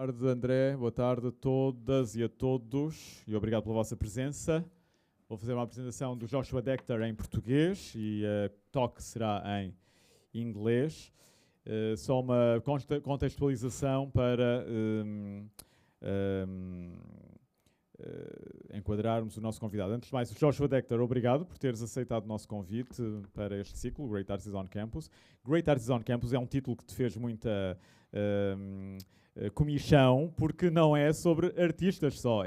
Boa tarde, André. Boa tarde a todas e a todos. E obrigado pela vossa presença. Vou fazer uma apresentação do Joshua Decter em português e a talk será em inglês. Só uma contextualização para enquadrarmos o nosso convidado. Antes de mais, Joshua Decter, obrigado por teres aceitado o nosso convite para este ciclo, Great Artists on Campus. Great Artists on Campus é um título que te fez muita comichão, porque não é sobre artistas só,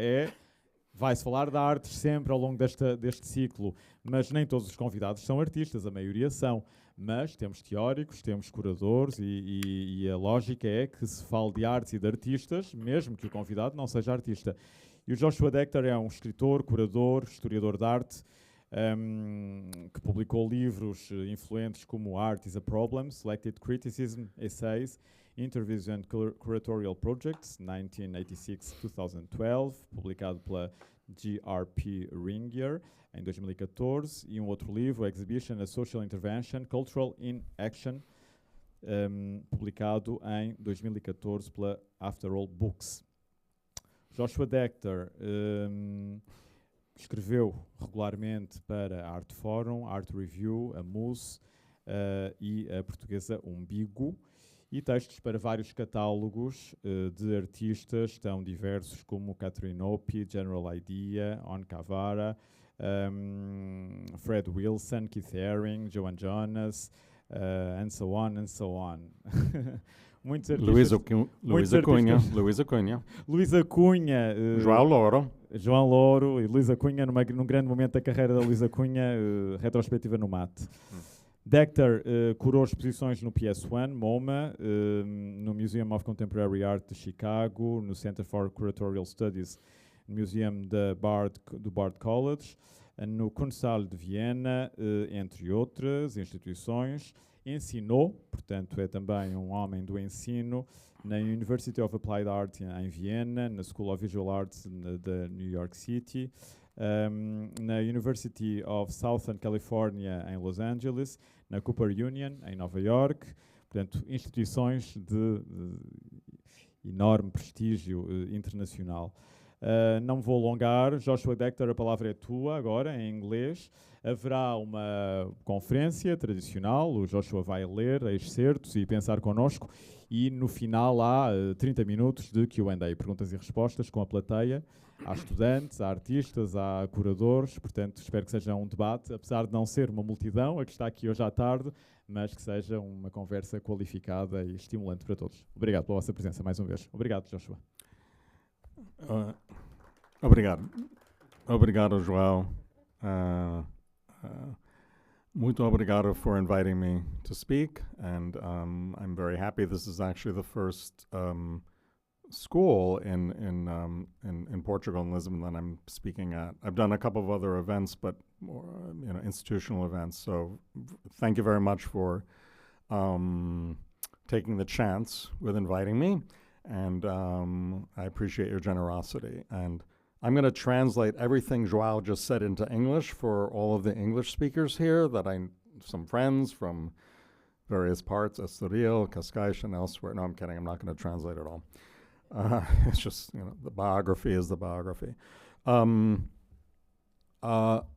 vai-se falar de artes sempre ao longo deste ciclo, mas nem todos os convidados são artistas, a maioria são. Mas temos teóricos, temos curadores e a lógica é que se fale de artes e de artistas, mesmo que o convidado não seja artista. E o Joshua Decter é um escritor, curador, historiador de arte, que publicou livros influentes como Art is a Problem, Selected Criticism, Essays, Interviews and Curatorial Projects, 1986-2012, publicado pela GRP Ringier, em 2014, e um outro livro, Exhibition, A Social Intervention, Cultural in Action, publicado em 2014 pela After All Books. Joshua Decter escreveu regularmente para a Art Forum, Art Review, a MUS e a portuguesa Umbigo, e textos para vários catálogos de artistas tão diversos como Catherine Opie, General Idea, On Cavara, Fred Wilson, Keith Haring, Joan Jonas, and so on, and so on. Muitos artistas. Luísa Cunha. Luísa Cunha. João Louro e Luísa Cunha, num grande momento da carreira da Luísa Cunha, retrospectiva no MAT. Decter curou exposições no PS1, MoMA, no Museum of Contemporary Art de Chicago, no Center for Curatorial Studies, no Museum do Bard College, no Kunsthalle de Viena, entre outras instituições. Ensinou, portanto é também um homem do ensino, na University of Applied Art em Viena, na School of Visual Arts da New York City, na University of Southern California em Los Angeles, na Cooper Union em Nova York, portanto instituições de enorme prestígio internacional. Não me vou alongar. Joshua Decter, a palavra é tua agora, em inglês. Haverá uma conferência tradicional, o Joshua vai ler excertos e pensar connosco, e no final há 30 minutos de Q&A, perguntas e respostas com a plateia. Há estudantes, há artistas, há curadores, portanto espero que seja um debate, apesar de não ser uma multidão, a que está aqui hoje à tarde, mas que seja uma conversa qualificada e estimulante para todos. Obrigado pela vossa presença mais uma vez. Obrigado, Joshua. Obrigado, João. Muito obrigado for inviting me to speak, and I'm very happy. This is actually the first school in Portugal and Lisbon that I'm speaking at. I've done a couple of other events, but more institutional events. So thank you very much for taking the chance with inviting me, and I appreciate your generosity. And I'm going to translate everything João just said into English for all of the English speakers here, some friends from various parts, Estoril, Cascais, and elsewhere. No, I'm kidding. I'm not going to translate it all. It's just, the biography is the biography.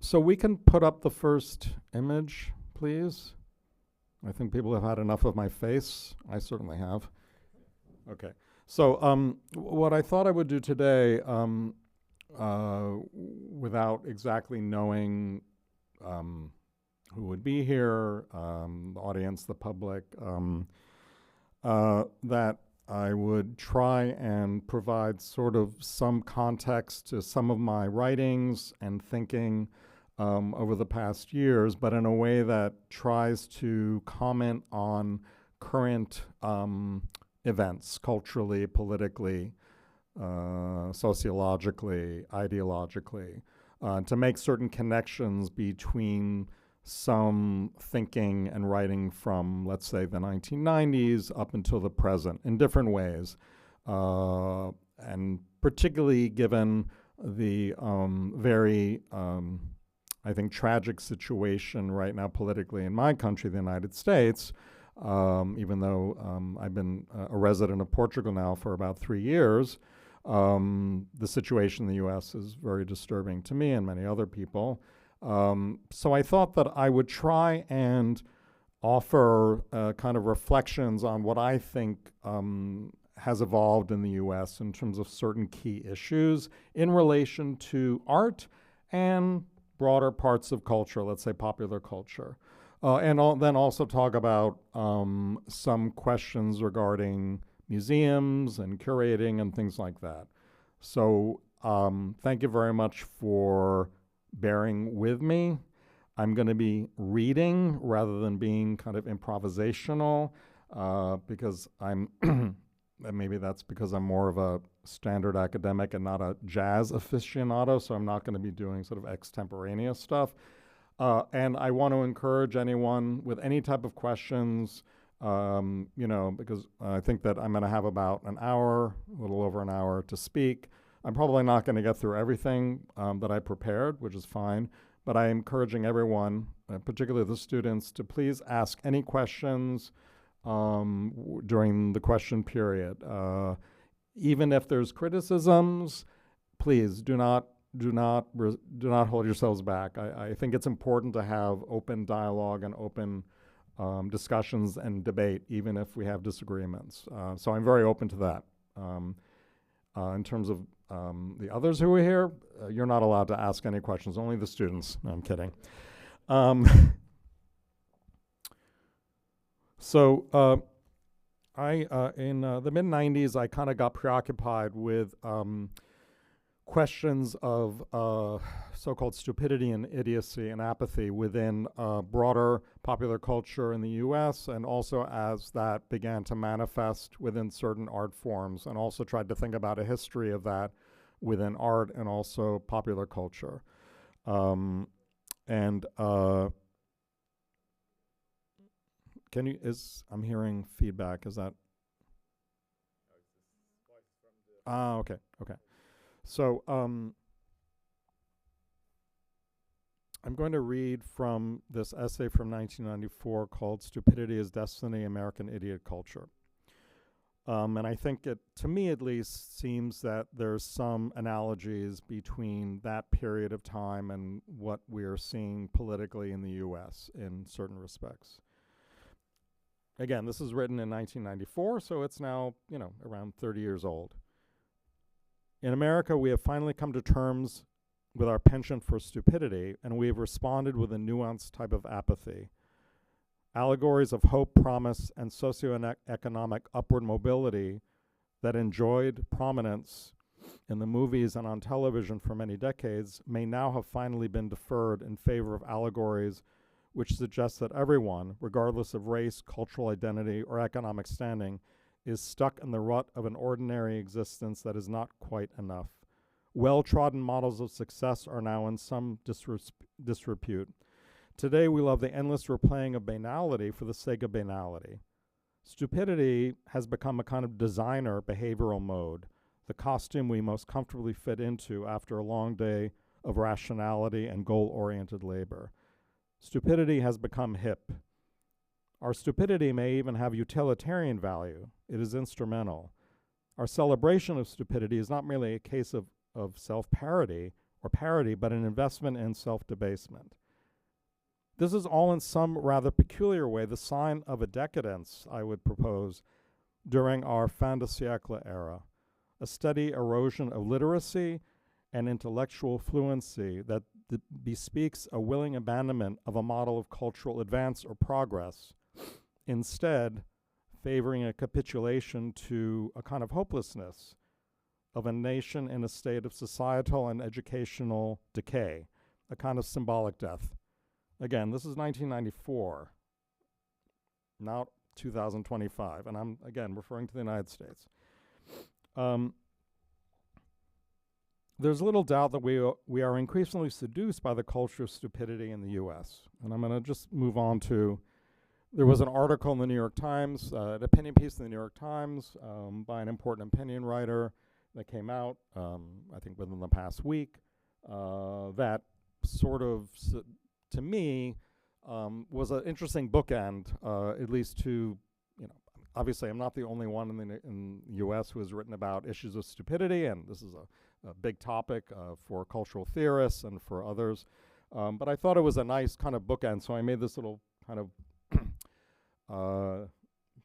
So we can put up the first image, please. I think people have had enough of my face. I certainly have. Okay. So what I thought I would do today, without exactly knowing who would be here, the audience, the public, that I would try and provide sort of some context to some of my writings and thinking over the past years, but in a way that tries to comment on current events, culturally, politically, sociologically, ideologically, to make certain connections between some thinking and writing from, let's say, the 1990s up until the present in different ways. And particularly given the very, I think, tragic situation right now politically in my country, the United States, even though I've been a resident of Portugal now for about 3 years. The situation in the U.S. is very disturbing to me and many other people. So I thought that I would try and offer kind of reflections on what I think has evolved in the U.S. in terms of certain key issues in relation to art and broader parts of culture, let's say popular culture. And then also talk about some questions regarding museums and curating and things like that. So thank you very much for bearing with me. I'm going to be reading rather than being kind of improvisational because I'm, maybe that's because I'm more of a standard academic and not a jazz aficionado, so I'm not going to be doing sort of extemporaneous stuff. And I want to encourage anyone with any type of questions, because I think that I'm going to have about an hour, a little over an hour to speak. I'm probably not going to get through everything that I prepared, which is fine, but I'm encouraging everyone, particularly the students, to please ask any questions during the question period. Even if there's criticisms, please do not hold yourselves back. I think it's important to have open dialogue and open discussions and debate, even if we have disagreements. So I'm very open to that. In terms of the others who are here, you're not allowed to ask any questions, only the students. No, I'm kidding. So in the mid-90s, I kind of got preoccupied with questions of so-called stupidity and idiocy and apathy within broader popular culture in the U.S., and also as that began to manifest within certain art forms, and also tried to think about a history of that within art and also popular culture. I'm hearing feedback, is that? Okay. So I'm going to read from this essay from 1994 called Stupidity is Destiny, American Idiot Culture. And I think it, to me at least, seems that there's some analogies between that period of time and what we are seeing politically in the U.S. in certain respects. Again, this is written in 1994, so it's now, around 30 years old. In America, we have finally come to terms with our penchant for stupidity, and we have responded with a nuanced type of apathy. Allegories of hope, promise, and socioeconomic upward mobility that enjoyed prominence in the movies and on television for many decades may now have finally been deferred in favor of allegories which suggest that everyone, regardless of race, cultural identity, or economic standing, is stuck in the rut of an ordinary existence that is not quite enough. Well-trodden models of success are now in some disrepute. Today, we love the endless replaying of banality for the sake of banality. Stupidity has become a kind of designer behavioral mode, the costume we most comfortably fit into after a long day of rationality and goal-oriented labor. Stupidity has become hip. Our stupidity may even have utilitarian value. It is instrumental. Our celebration of stupidity is not merely a case of self-parody or parody, but an investment in self-debasement. This is all in some rather peculiar way the sign of a decadence, I would propose, during our fin de siècle era, a steady erosion of literacy and intellectual fluency that bespeaks a willing abandonment of a model of cultural advance or progress, instead favoring a capitulation to a kind of hopelessness of a nation in a state of societal and educational decay, a kind of symbolic death. Again, this is 1994, not 2025, and I'm, again, referring to the United States. There's little doubt that we are increasingly seduced by the culture of stupidity in the U.S. And I'm going to just move on to, there was an article in the New York Times, an opinion piece in the New York Times by an important opinion writer that came out, I think within the past week, that sort of, to me, was an interesting bookend, at least to, obviously I'm not the only one in the U.S. who has written about issues of stupidity, and this is a big topic for cultural theorists and for others. But I thought it was a nice kind of bookend, so I made this little kind of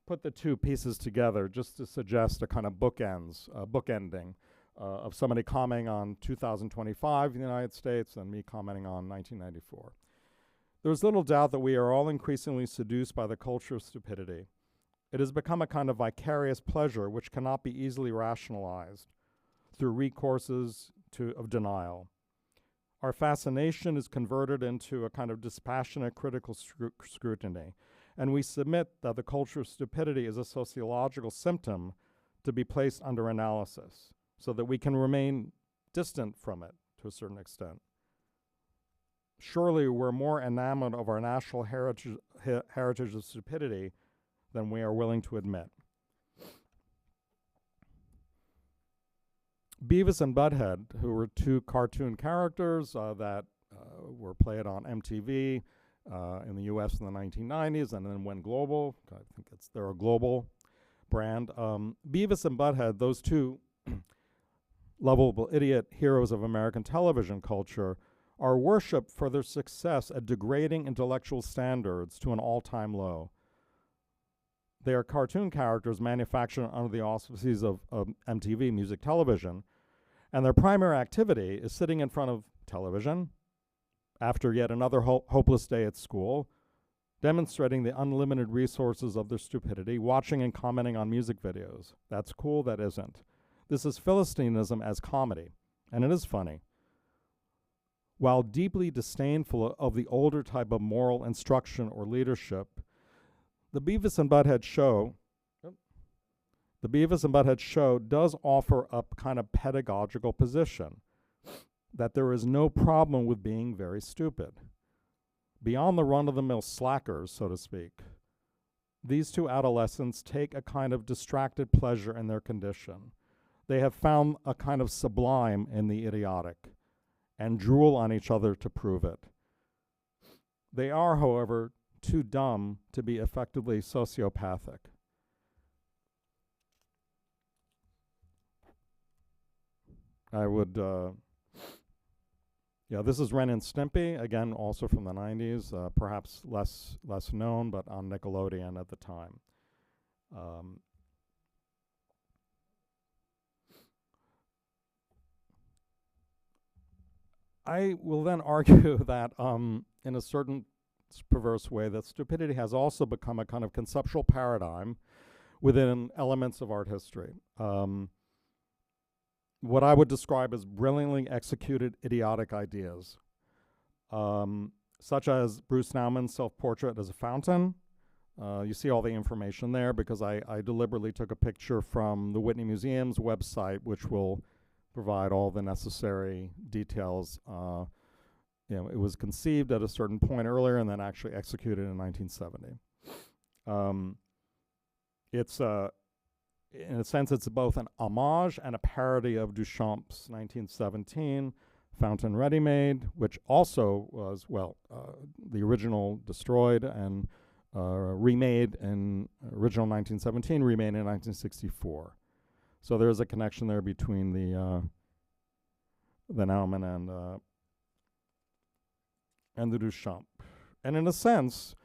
put the two pieces together just to suggest a kind of bookending of somebody commenting on 2025 in the United States and me commenting on 1994. There's little doubt that we are all increasingly seduced by the culture of stupidity. It has become a kind of vicarious pleasure which cannot be easily rationalized through recourses of denial. Our fascination is converted into a kind of dispassionate critical scrutiny, and we submit that the culture of stupidity is a sociological symptom to be placed under analysis so that we can remain distant from it to a certain extent. Surely we're more enamored of our national heritage of stupidity than we are willing to admit. Beavis and Butthead, who were two cartoon characters that were played on MTV in the US in the 1990s and then went global. I think they're a global brand. Beavis and Butthead, those two lovable idiot heroes of American television culture, are worshipped for their success at degrading intellectual standards to an all-time low. They are cartoon characters manufactured under the auspices of MTV, music television, and their primary activity is sitting in front of television after yet another hopeless day at school, demonstrating the unlimited resources of their stupidity, watching and commenting on music videos. That's cool, that isn't. This is Philistinism as comedy, and it is funny. While deeply disdainful of the older type of moral instruction or leadership, the Beavis and Butthead show does offer a kind of pedagogical position that there is no problem with being very stupid. Beyond the run-of-the-mill slackers, so to speak, these two adolescents take a kind of distracted pleasure in their condition. They have found a kind of sublime in the idiotic and drool on each other to prove it. They are, however, too dumb to be effectively sociopathic. I would, this is Ren and Stimpy, again, also from the 90s, perhaps less known, but on Nickelodeon at the time. I will then argue that in a certain perverse way that stupidity has also become a kind of conceptual paradigm within elements of art history. What I would describe as brilliantly executed idiotic ideas, such as Bruce Naumann's self-portrait as a fountain. You see all the information there because I deliberately took a picture from the Whitney Museum's website, which will provide all the necessary details. It was conceived at a certain point earlier and then actually executed in 1970. In a sense, it's both an homage and a parody of Duchamp's 1917 Fountain Ready-Made, which also was, the original destroyed and remade in original 1917, remade in 1964. So there's a connection there between the Naumann and the Duchamp. And in a sense,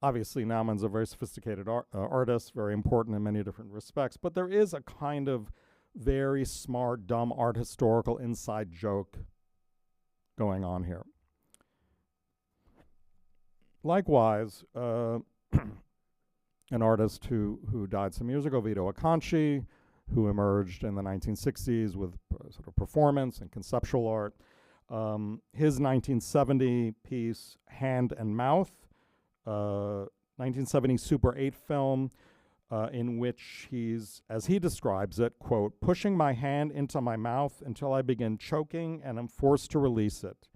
obviously Naumann's a very sophisticated artist, very important in many different respects, but there is a kind of very smart, dumb art historical inside joke going on here. Likewise, an artist who died some years ago, Vito Acconci, who emerged in the 1960s with sort of performance and conceptual art. His 1970 piece, Hand and Mouth, 1970 Super 8 film, in which he's, as he describes it, quote, pushing my hand into my mouth until I begin choking and am forced to release it,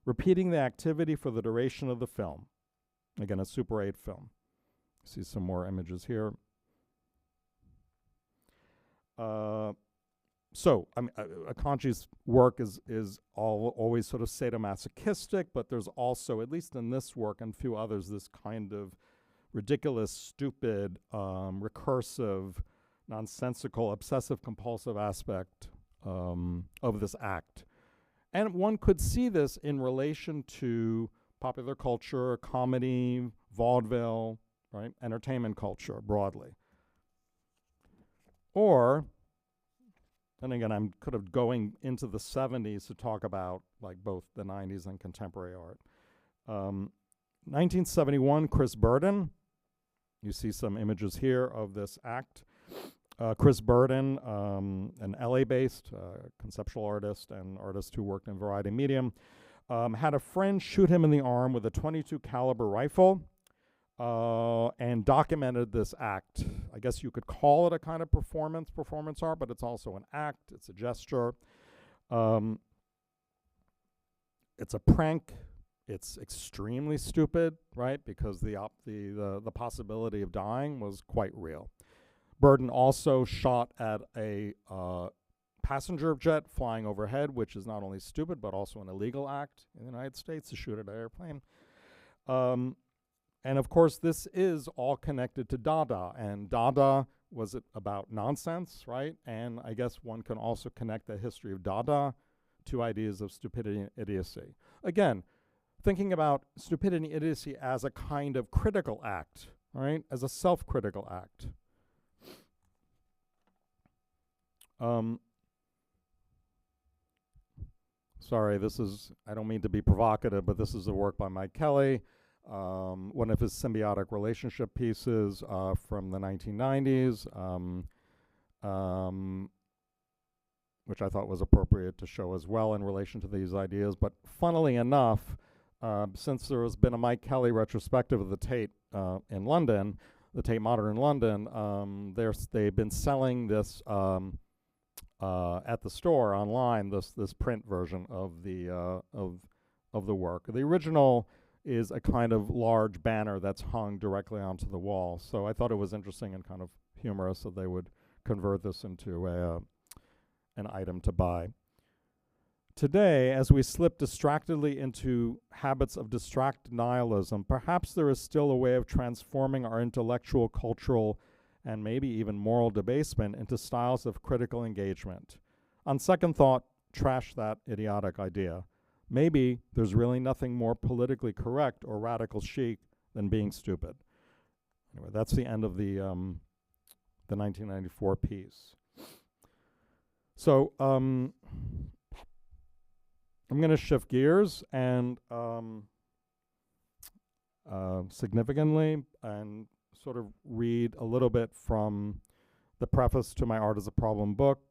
repeating the activity for the duration of the film. Again, a Super 8 film. See some more images here. So, I mean, Akanji's work is always sort of sadomasochistic, but there's also, at least in this work and a few others, this kind of ridiculous, stupid, recursive, nonsensical, obsessive-compulsive aspect of this act. And one could see this in relation to popular culture, comedy, vaudeville, right, entertainment culture broadly. Or, and again, I'm kind of going into the 70s to talk about like both the 90s and contemporary art. 1971, Chris Burden. You see some images here of this act. Chris Burden, an LA-based conceptual artist and artist who worked in variety medium, had a friend shoot him in the arm with a .22 caliber rifle and documented this act. I guess you could call it a kind of performance art, but it's also an act. It's a gesture. It's a prank. It's extremely stupid, right? Because the possibility of dying was quite real. Burden also shot at a passenger jet flying overhead, which is not only stupid, but also an illegal act in the United States to shoot at an airplane. And of course, this is all connected to Dada. And Dada was about nonsense, right? And I guess one can also connect the history of Dada to ideas of stupidity and idiocy. Again, thinking about stupidity and idiocy as a kind of critical act, right? As a self-critical act. Sorry, I don't mean to be provocative, but this is a work by Mike Kelly, one of his symbiotic relationship pieces from the 1990s, which I thought was appropriate to show as well in relation to these ideas. But funnily enough, since there has been a Mike Kelly retrospective of the Tate in London, the Tate Modern in London, they've been selling this at the store online, this print version of the work. The original is a kind of large banner that's hung directly onto the wall. So I thought it was interesting and kind of humorous that they would convert this into an item to buy. Today, as we slip distractedly into habits of distracted nihilism, perhaps there is still a way of transforming our intellectual, cultural, and maybe even moral debasement into styles of critical engagement. On second thought, trash that idiotic idea. Maybe there's really nothing more politically correct or radical chic than being stupid. Anyway, that's the end of the 1994 piece. So I'm going to shift gears and significantly and sort of read a little bit from the preface to my Art as a Problem book,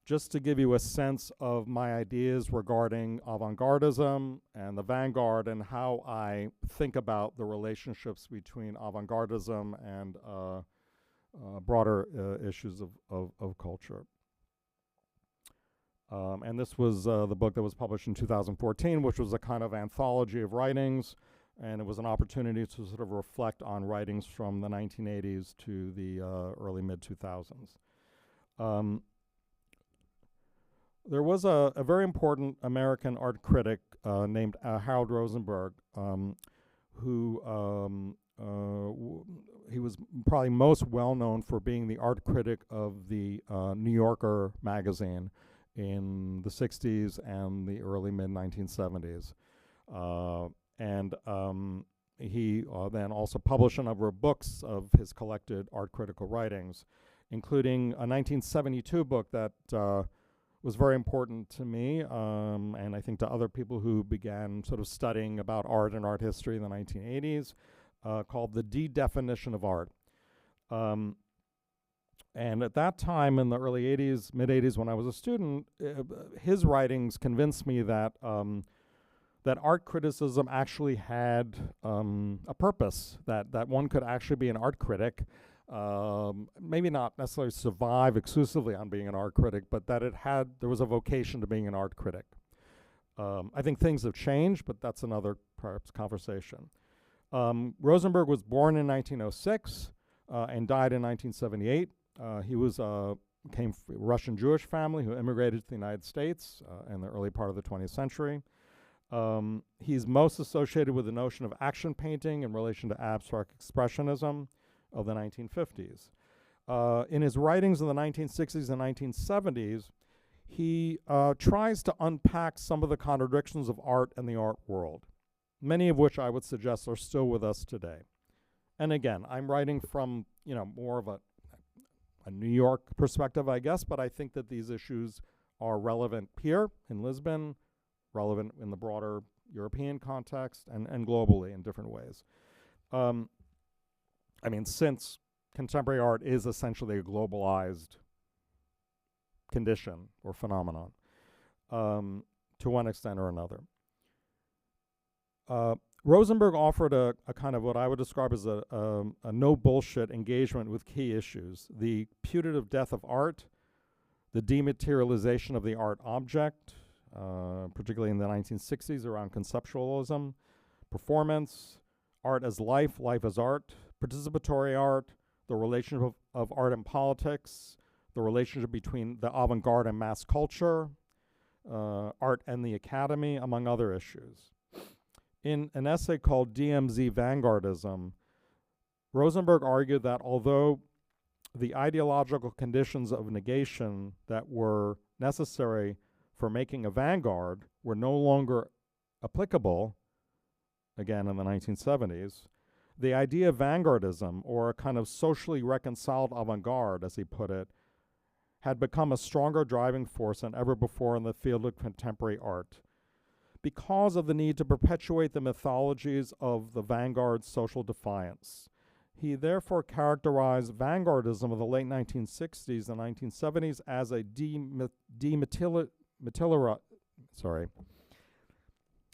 just to give you a sense of my ideas regarding avant-gardism and the vanguard and how I think about the relationships between avant-gardism and broader issues of culture. And this was the book that was published in 2014, which was a kind of anthology of writings, and it was an opportunity to sort of reflect on writings from the 1980s to the early mid-2000s. There was a very important American art critic named Harold Rosenberg, who he was probably most well known for being the art critic of the New Yorker magazine in the 60s and the early mid-1970s. He then also published a number of books of his collected art critical writings, including a 1972 book that was very important to me, and I think to other people who began sort of studying about art and art history in the 1980s, called The De-Definition of Art. And at that time, in the early 80s, mid-80s, when I was a student, his writings convinced me that that art criticism actually had a purpose, that one could actually be an art critic, maybe not necessarily survive exclusively on being an art critic, but that there was a vocation to being an art critic. I think things have changed, but that's another perhaps conversation. Rosenberg was born in 1906 and died in 1978. He was came from a Russian Jewish family who immigrated to the United States in the early part of the 20th century. He's most associated with the notion of action painting in relation to abstract expressionism of the 1950s. In his writings in the 1960s and 1970s, he tries to unpack some of the contradictions of art and the art world, many of which I would suggest are still with us today. And again, I'm writing from, more of a New York perspective, I guess, but I think that these issues are relevant here in Lisbon, relevant in the broader European context, and globally in different ways. Since contemporary art is essentially a globalized condition or phenomenon, to one extent or another. Rosenberg offered a kind of what I would describe as a no bullshit engagement with key issues: the putative death of art, the dematerialization of the art object, particularly in the 1960s around conceptualism, performance, art as life, life as art, participatory art, the relationship of art and politics, the relationship between the avant-garde and mass culture, art and the academy, among other issues. In an essay called DMZ Vanguardism, Rosenberg argued that although the ideological conditions of negation that were necessary for making a vanguard were no longer applicable, again in the 1970s, the idea of vanguardism, or a kind of socially reconciled avant-garde, as he put it, had become a stronger driving force than ever before in the field of contemporary art, because of the need to perpetuate the mythologies of the vanguard's social defiance. He therefore characterized vanguardism of the late 1960s and 1970s as a sorry,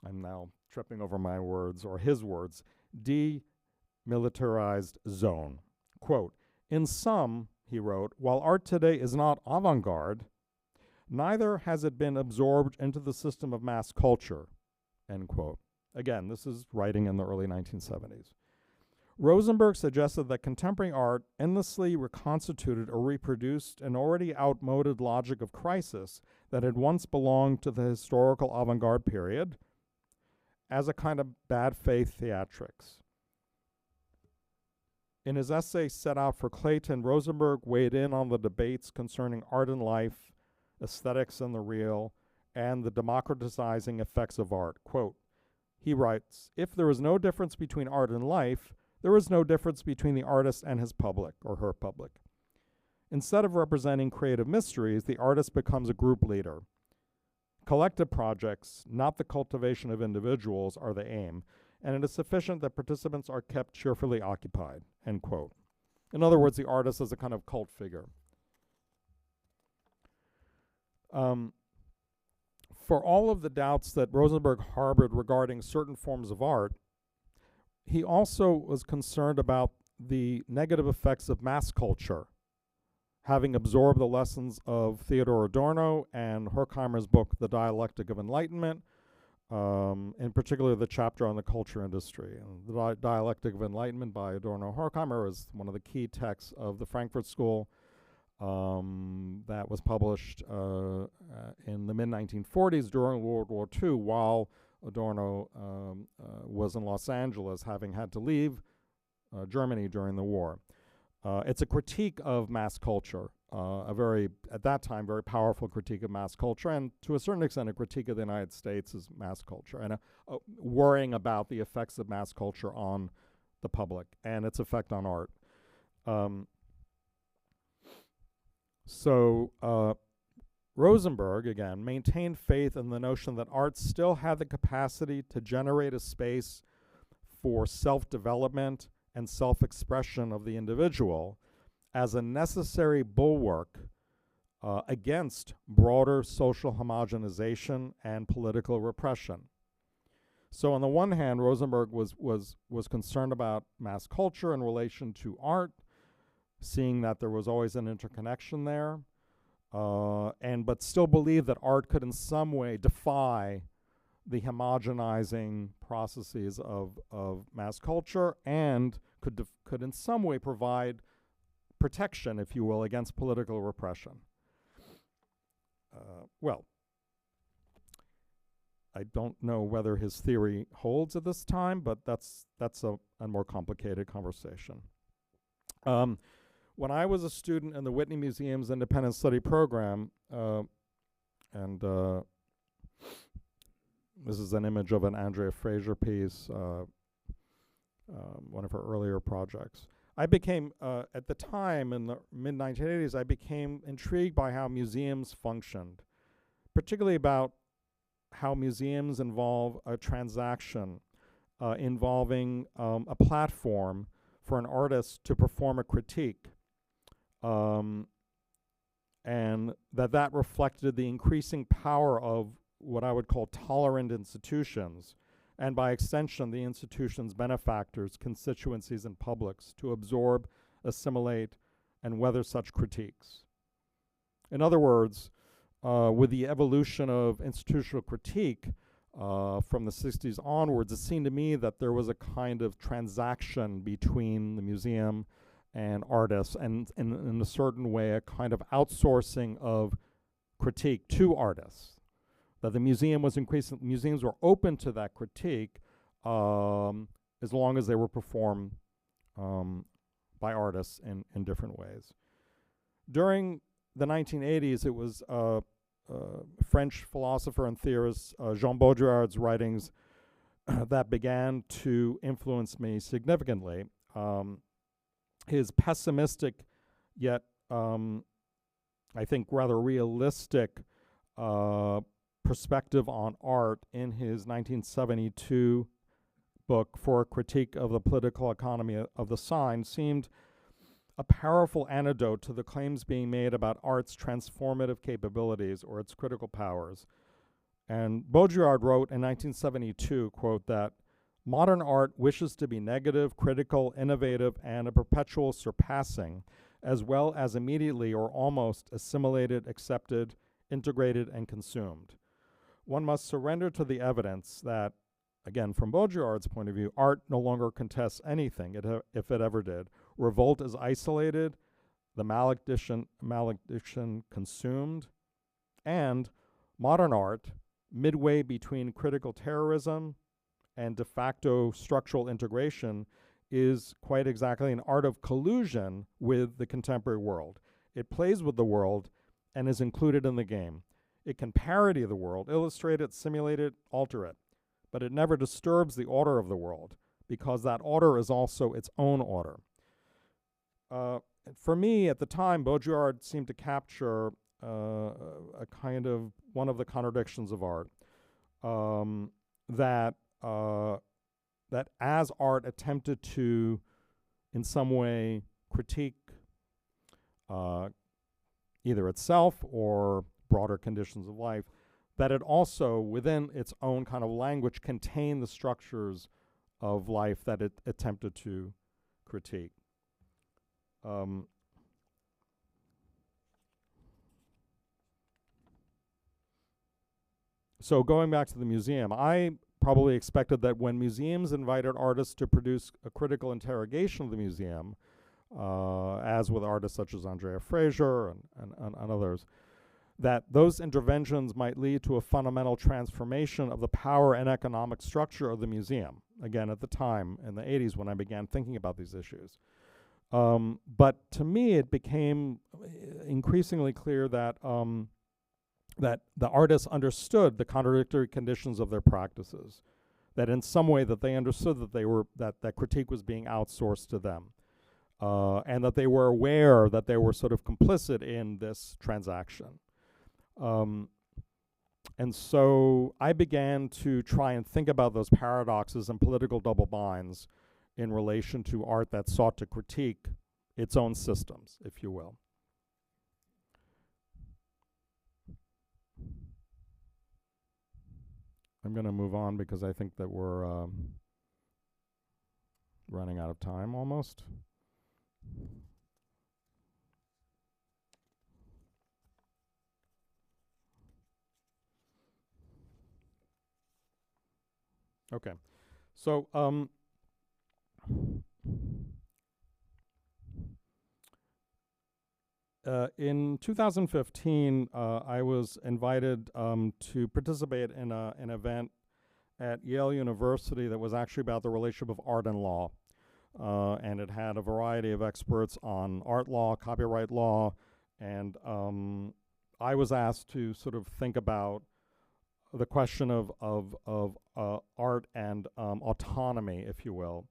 I'm now tripping over my words, or his words, demilitarized zone. Quote, "In sum," he wrote, "while art today is not avant-garde, neither has it been absorbed into the system of mass culture," end quote. Again, this is writing in the early 1970s. Rosenberg suggested that contemporary art endlessly reconstituted or reproduced an already outmoded logic of crisis that had once belonged to the historical avant-garde period as a kind of bad faith theatrics. In his essay Set Out for Clayton, Rosenberg weighed in on the debates concerning art and life, aesthetics and the real, and the democratizing effects of art. Quote, he writes, "If there is no difference between art and life, there is no difference between the artist and his public, or her public. Instead of representing creative mysteries, the artist becomes a group leader. Collective projects, not the cultivation of individuals, are the aim, and it is sufficient that participants are kept cheerfully occupied," end quote. In other words, the artist is a kind of cult figure. For all of the doubts that Rosenberg harbored regarding certain forms of art, he also was concerned about the negative effects of mass culture, having absorbed the lessons of Theodor Adorno and Horkheimer's book, The Dialectic of Enlightenment, in particular the chapter on the culture industry. And the Dialectic of Enlightenment by Adorno Horkheimer is one of the key texts of the Frankfurt School that was published in the mid-1940s during World War II, while Adorno was in Los Angeles, having had to leave Germany during the war. It's a critique of mass culture, a very, at that time, very powerful critique of mass culture, and to a certain extent a critique of the United States as mass culture, and worrying about the effects of mass culture on the public and its effect on art. Rosenberg, again, maintained faith in the notion that art still had the capacity to generate a space for self-development and self-expression of the individual as a necessary bulwark against broader social homogenization and political repression. So on the one hand, Rosenberg was concerned about mass culture in relation to art, seeing that there was always an interconnection there, but still believed that art could in some way defy the homogenizing processes of mass culture, and could in some way provide protection, if you will, against political repression. Well, I don't know whether his theory holds at this time, but that's a more complicated conversation. When I was a student in the Whitney Museum's Independent Study Program, and this is an image of an Andrea Fraser piece, one of her earlier projects. I became, at the time, in the mid-1980s, I became intrigued by how museums functioned, particularly about how museums involve a transaction involving a platform for an artist to perform a critique, and that reflected the increasing power of what I would call tolerant institutions, and by extension, the institution's benefactors, constituencies, and publics to absorb, assimilate, and weather such critiques. In other words, with the evolution of institutional critique from the 60s onwards, it seemed to me that there was a kind of transaction between the museum and artists, and in a certain way, a kind of outsourcing of critique to artists. That the museum was museums were open to that critique as long as they were performed by artists in different ways. During the 1980s, it was French philosopher and theorist Jean Baudrillard's writings that began to influence me significantly. His pessimistic, yet I think rather realistic perspective on art in his 1972 book For a Critique of the Political Economy of the Sign seemed a powerful antidote to the claims being made about art's transformative capabilities or its critical powers. And Baudrillard wrote in 1972, quote, that modern art wishes to be negative, critical, innovative, and a perpetual surpassing, as well as immediately or almost assimilated, accepted, integrated, and consumed. One must surrender to the evidence that, again, from Baudrillard's point of view, art no longer contests anything, if it ever did. Revolt is isolated, the malediction consumed, and modern art, midway between critical terrorism and de facto structural integration, is quite exactly an art of collusion with the contemporary world. It plays with the world and is included in the game. It can parody the world, illustrate it, simulate it, alter it, but it never disturbs the order of the world, because that order is also its own order. For me, at the time, Baudrillard seemed to capture a kind of one of the contradictions of art, that as art attempted to, in some way, critique either itself or broader conditions of life, that it also, within its own kind of language, contained the structures of life that it attempted to critique. So going back to the museum, I probably expected that when museums invited artists to produce a critical interrogation of the museum, as with artists such as Andrea Fraser and others, that those interventions might lead to a fundamental transformation of the power and economic structure of the museum. Again, at the time, in the 80s, when I began thinking about these issues. But to me, it became increasingly clear that that the artists understood the contradictory conditions of their practices, that in some way that they understood that that critique was being outsourced to them, and that they were aware that they were sort of complicit in this transaction. And so I began to try and think about those paradoxes and political double binds in relation to art that sought to critique its own systems, if you will. I'm going to move on because I think that we're running out of time almost. Okay, so in 2015, I was invited to participate in an event at Yale University that was actually about the relationship of art and law. And it had a variety of experts on art law, copyright law, and I was asked to sort of think about the question of art and autonomy, if you will.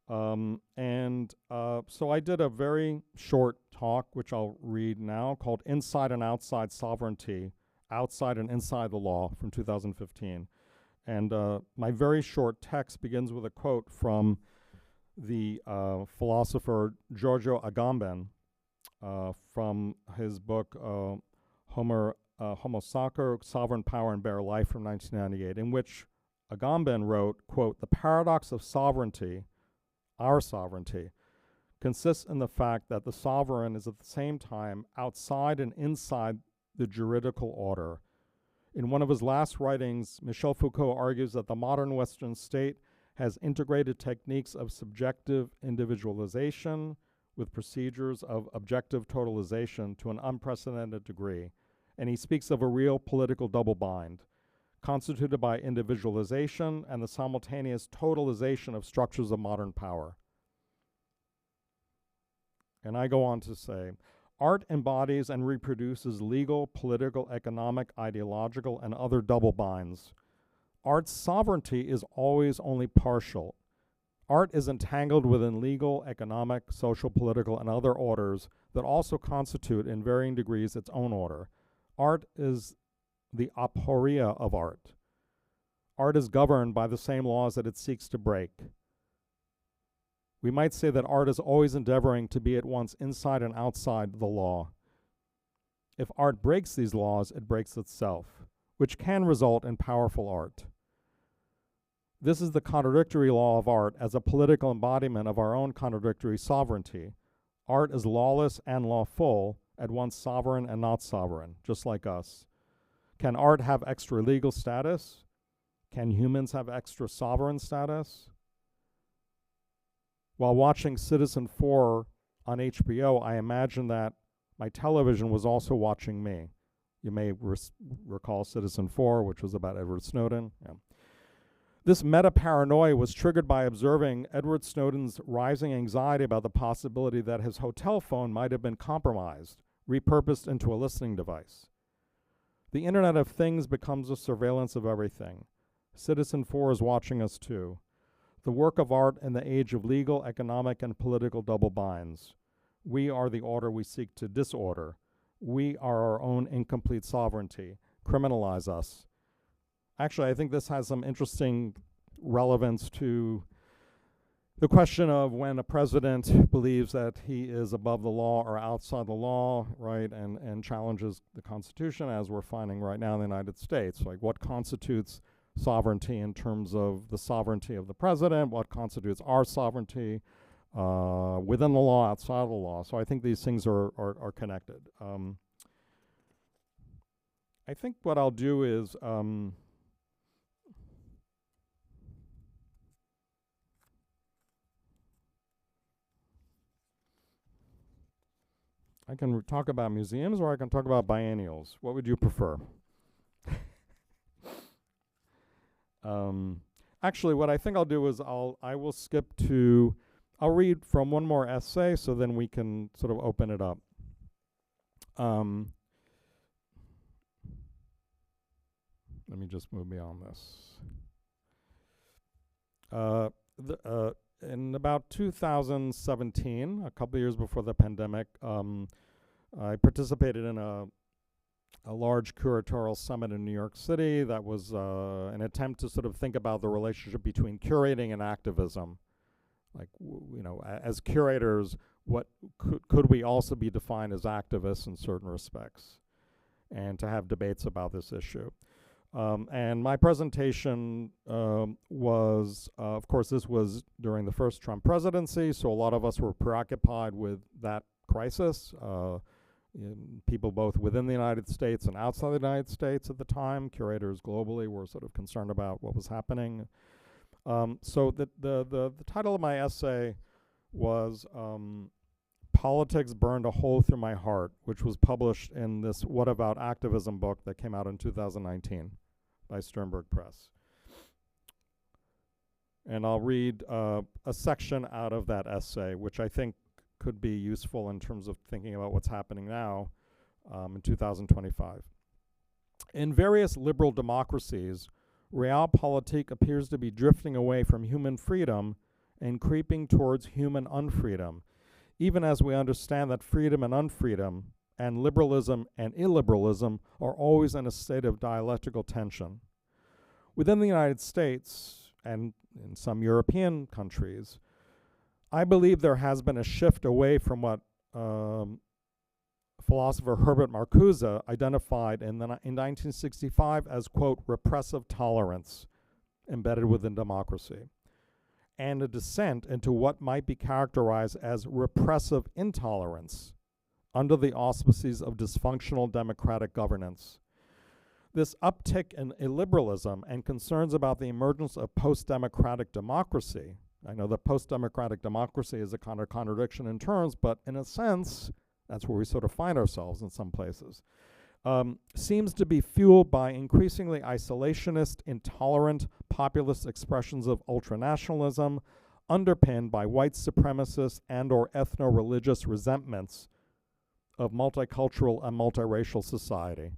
So I did a very short talk, which I'll read now, called Inside and Outside Sovereignty, Outside and Inside the Law, from 2015. And my very short text begins with a quote from the philosopher Giorgio Agamben from his book Homo Sacer, Sovereign Power and Bare Life from 1998, in which Agamben wrote, quote, "The paradox of sovereignty, our sovereignty, consists in the fact that the sovereign is at the same time outside and inside the juridical order. In one of his last writings, Michel Foucault argues that the modern Western state has integrated techniques of subjective individualization with procedures of objective totalization to an unprecedented degree, and he speaks of a real political double bind, constituted by individualization and the simultaneous totalization of structures of modern power." And I go on to say, art embodies and reproduces legal, political, economic, ideological, and other double binds. Art's sovereignty is always only partial. Art is entangled within legal, economic, social, political, and other orders that also constitute, in varying degrees, its own order. Art is the aporia of art. Art is governed by the same laws that it seeks to break. We might say that art is always endeavoring to be at once inside and outside the law. If art breaks these laws, it breaks itself, which can result in powerful art. This is the contradictory law of art as a political embodiment of our own contradictory sovereignty. Art is lawless and lawful, at once sovereign and not sovereign, just like us. Can art have extra legal status? Can humans have extra sovereign status? While watching Citizen4 on HBO, I imagine that my television was also watching me. You may recall Citizen4, which was about Edward Snowden. Yeah. This meta-paranoia was triggered by observing Edward Snowden's rising anxiety about the possibility that his hotel phone might have been compromised, repurposed into a listening device. The Internet of Things becomes a surveillance of everything. Citizen4 is watching us too. The work of art in the age of legal, economic, and political double binds. We are the order we seek to disorder. We are our own incomplete sovereignty. Criminalize us. Actually, I think this has some interesting relevance to the question of when a president believes that he is above the law or outside the law, right, and challenges the Constitution, as we're finding right now in the United States. Like, what constitutes sovereignty in terms of the sovereignty of the president, what constitutes our sovereignty within the law, outside of the law. So I think these things are connected. I think what I'll do is I can talk about museums or I can talk about biennials. What would you prefer? Actually, what I think I'll do is I will skip to, I'll read from one more essay so then we can sort of open it up. Let me just move beyond this. In about 2017, a couple of years before the pandemic, I participated in a large curatorial summit in New York City that was an attempt to sort of think about the relationship between curating and activism. Like, as curators, what could we also be defined as activists in certain respects? And to have debates about this issue. And my presentation was, of course, this was during the first Trump presidency, so a lot of us were preoccupied with that crisis. People both within the United States and outside the United States at the time, curators globally were sort of concerned about what was happening. So the title of my essay was Politics Burned a Hole Through My Heart, which was published in this What About Activism book that came out in 2019 by Sternberg Press. And I'll read a section out of that essay, which I think could be useful in terms of thinking about what's happening now in 2025. In various liberal democracies, realpolitik appears to be drifting away from human freedom and creeping towards human unfreedom, even as we understand that freedom and unfreedom and liberalism and illiberalism are always in a state of dialectical tension. Within the United States and in some European countries, I believe there has been a shift away from what philosopher Herbert Marcuse identified in 1965 as, quote, repressive tolerance embedded within democracy, and a descent into what might be characterized as repressive intolerance under the auspices of dysfunctional democratic governance. This uptick in illiberalism and concerns about the emergence of post-democratic democracy, I know that post-democratic democracy is a kind of contradiction in terms, but in a sense, that's where we sort of find ourselves in some places, seems to be fueled by increasingly isolationist, intolerant, populist expressions of ultranationalism, underpinned by white supremacist and or ethno-religious resentments of multicultural and multiracial society.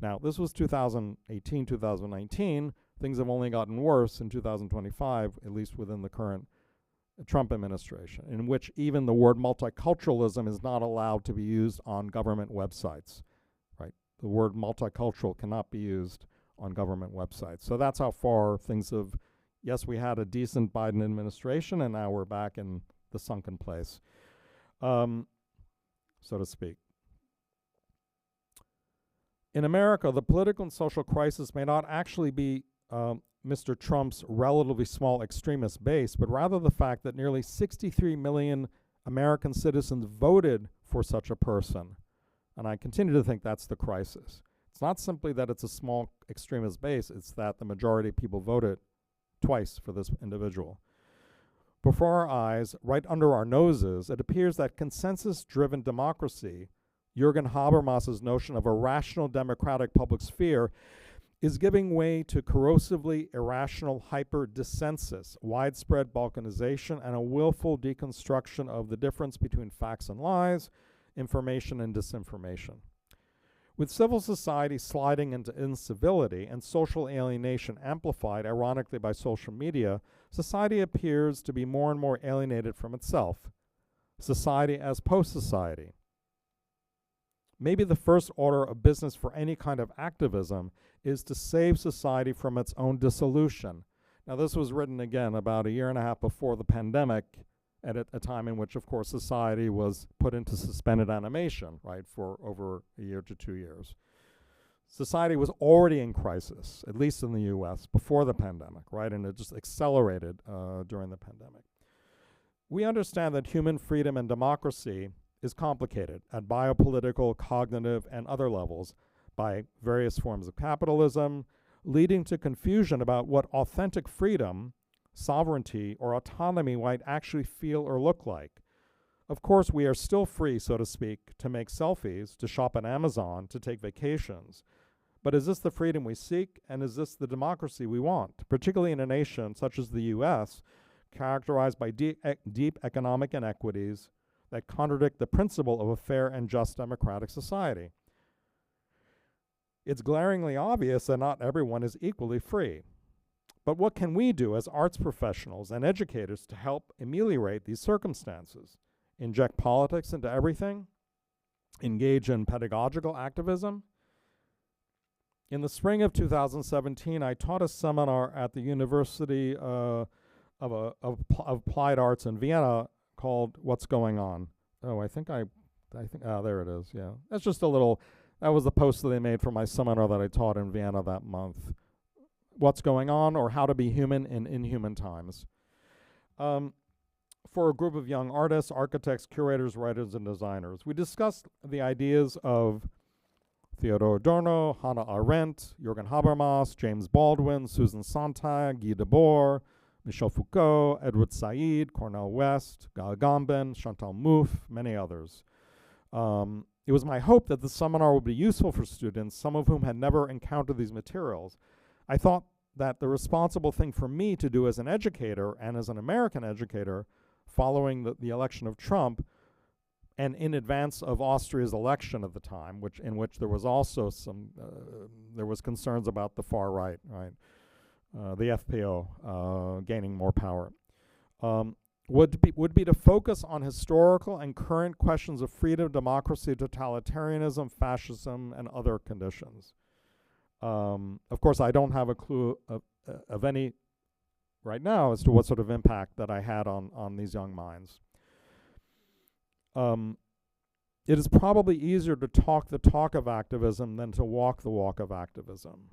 Now, this was 2018, 2019. Things have only gotten worse in 2025, at least within the current Trump administration, in which even the word multiculturalism is not allowed to be used on government websites, right? The word multicultural cannot be used on government websites. So that's how far things have, yes, we had a decent Biden administration, and now we're back in the sunken place, so to speak. In America, the political and social crisis may not actually be Mr. Trump's relatively small extremist base, but rather the fact that nearly 63 million American citizens voted for such a person. And I continue to think that's the crisis. It's not simply that it's a small extremist base, it's that the majority of people voted twice for this individual. Before our eyes, right under our noses, it appears that consensus-driven democracy, Jürgen Habermas's notion of a rational democratic public sphere, is giving way to corrosively irrational hyper-dissensus, widespread balkanization, and a willful deconstruction of the difference between facts and lies, information and disinformation. With civil society sliding into incivility and social alienation amplified, ironically, by social media, society appears to be more and more alienated from itself. Society as post-society. Maybe the first order of business for any kind of activism is to save society from its own dissolution. Now, this was written again about a year and a half before the pandemic, at a time in which, of course, society was put into suspended animation, right, for over a year to 2 years. Society was already in crisis, at least in the US, before the pandemic, right, and it just accelerated during the pandemic. We understand that human freedom and democracy is complicated at biopolitical, cognitive, and other levels by various forms of capitalism, leading to confusion about what authentic freedom, sovereignty, or autonomy might actually feel or look like. Of course, we are still free, so to speak, to make selfies, to shop at Amazon, to take vacations. But is this the freedom we seek, and is this the democracy we want, particularly in a nation such as the US, characterized by deep economic inequities that contradict the principle of a fair and just democratic society? It's glaringly obvious that not everyone is equally free. But what can we do as arts professionals and educators to help ameliorate these circumstances? Inject politics into everything? Engage in pedagogical activism? In the spring of 2017, I taught a seminar at the University of Applied Arts in Vienna called What's Going On? Oh, I think, there it is, yeah. That's just a little, that was the post that they made for my seminar that I taught in Vienna that month. What's Going On, or How to Be Human in Inhuman Times. For a group of young artists, architects, curators, writers, and designers. We discussed the ideas of Theodor Adorno, Hannah Arendt, Jürgen Habermas, James Baldwin, Susan Sontag, Guy Debord, Michel Foucault, Edward Said, Cornel West, Gal Gambin, Chantal Mouffe, many others. It was my hope that the seminar would be useful for students, some of whom had never encountered these materials. I thought that the responsible thing for me to do as an educator and as an American educator following the election of Trump and in advance of Austria's election at the time, in which there was also there was concerns about the far right, the FPO gaining more power, would be to focus on historical and current questions of freedom, democracy, totalitarianism, fascism, and other conditions. Of course, I don't have a clue of any right now as to what sort of impact that I had on these young minds. It is probably easier to talk the talk of activism than to walk the walk of activism.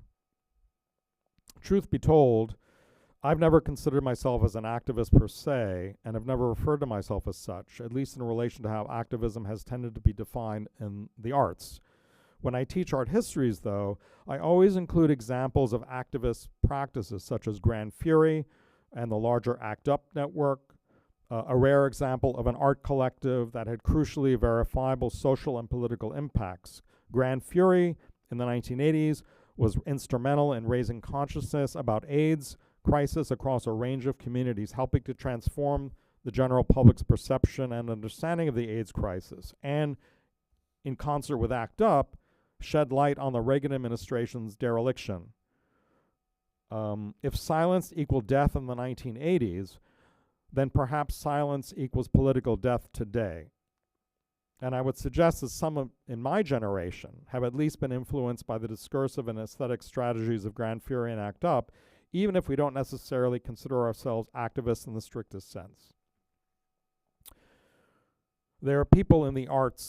Truth be told, I've never considered myself as an activist per se, and have never referred to myself as such, at least in relation to how activism has tended to be defined in the arts. When I teach art histories, though, I always include examples of activist practices such as Grand Fury and the larger ACT UP network, a rare example of an art collective that had crucially verifiable social and political impacts. Grand Fury in the 1980s was instrumental in raising consciousness about AIDS crisis across a range of communities, helping to transform the general public's perception and understanding of the AIDS crisis, and in concert with ACT UP, shed light on the Reagan administration's dereliction. If silence equaled death in the 1980s, then perhaps silence equals political death today. And I would suggest that some in my generation have at least been influenced by the discursive and aesthetic strategies of Grand Fury and ACT UP, even if we don't necessarily consider ourselves activists in the strictest sense. There are people in the art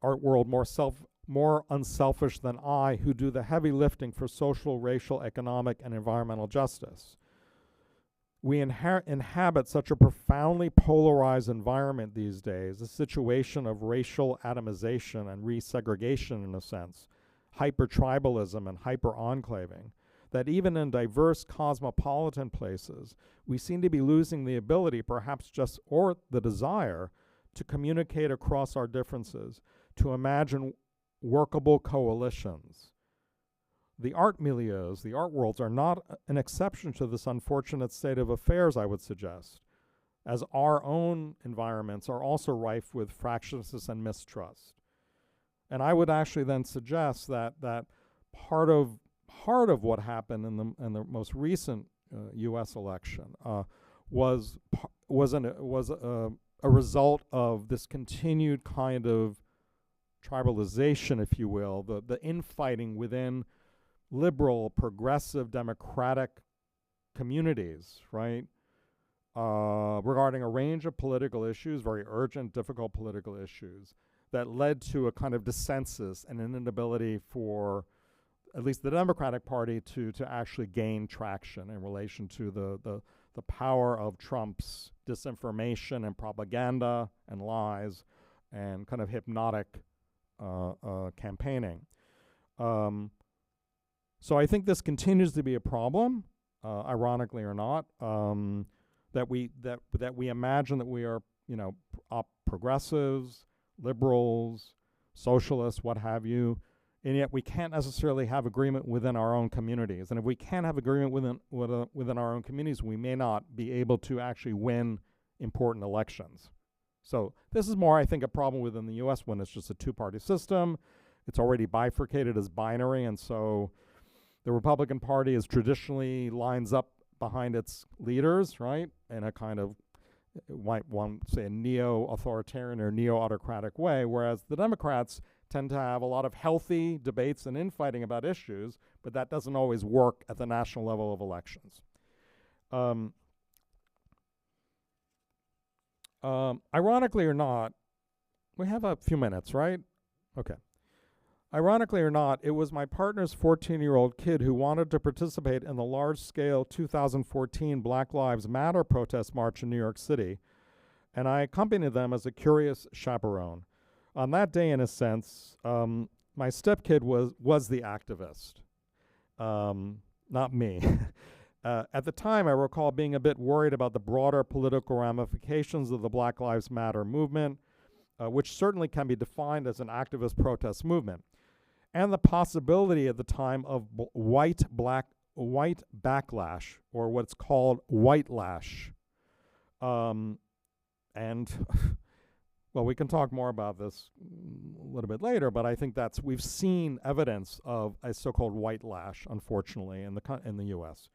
world more unselfish than I who do the heavy lifting for social, racial, economic, and environmental justice. We inhabit such a profoundly polarized environment these days, a situation of racial atomization and resegregation in a sense, hyper-tribalism and hyper-enclaving, that even in diverse cosmopolitan places, we seem to be losing the ability, perhaps just, or the desire, to communicate across our differences, to imagine workable coalitions. The art milieus, the art worlds, are not an exception to this unfortunate state of affairs, I would suggest, as our own environments are also rife with fractiousness and mistrust. And I would actually then suggest that part of what happened in the most recent U.S. election was a result of this continued kind of tribalization, if you will, the infighting within liberal, progressive, democratic communities, right? Regarding a range of political issues, very urgent, difficult political issues, that led to a kind of dissensus and an inability for at least the Democratic Party to actually gain traction in relation to the power of Trump's disinformation and propaganda and lies and kind of hypnotic campaigning. So I think this continues to be a problem, ironically or not, that we imagine that we are, progressives, liberals, socialists, what have you, and yet we can't necessarily have agreement within our own communities. And if we can't have agreement within our own communities, we may not be able to actually win important elections. So this is more, I think, a problem within the U.S. when it's just a two-party system. It's already bifurcated as binary, and so the Republican Party is traditionally lines up behind its leaders, right, in a kind of, one say, a neo-authoritarian or neo-autocratic way, whereas the Democrats tend to have a lot of healthy debates and infighting about issues, but that doesn't always work at the national level of elections. Ironically or not, we have a few minutes, right? Okay. Ironically or not, it was my partner's 14-year-old kid who wanted to participate in the large-scale 2014 Black Lives Matter protest march in New York City, and I accompanied them as a curious chaperone. On that day, in a sense, my stepkid was the activist, not me. At the time, I recall being a bit worried about the broader political ramifications of the Black Lives Matter movement, which certainly can be defined as an activist protest movement, and the possibility at the time of white backlash, or what's called white lash. And well, we can talk more about this a little bit later, but I think we've seen evidence of a so-called white lash, unfortunately, in the U.S.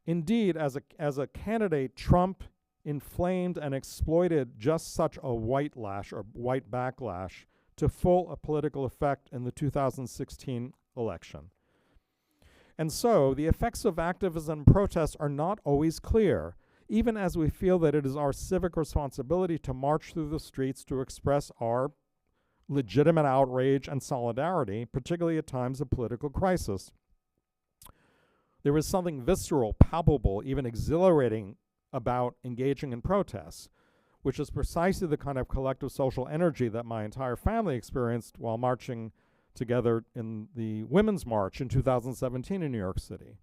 Indeed, as a candidate, Trump inflamed and exploited just such a white lash or white backlash to full political effect in the 2016 election. And so the effects of activism and protests are not always clear, even as we feel that it is our civic responsibility to march through the streets to express our legitimate outrage and solidarity, particularly at times of political crisis. There is something visceral, palpable, even exhilarating about engaging in protests, which is precisely the kind of collective social energy that my entire family experienced while marching together in the Women's March in 2017 in New York City,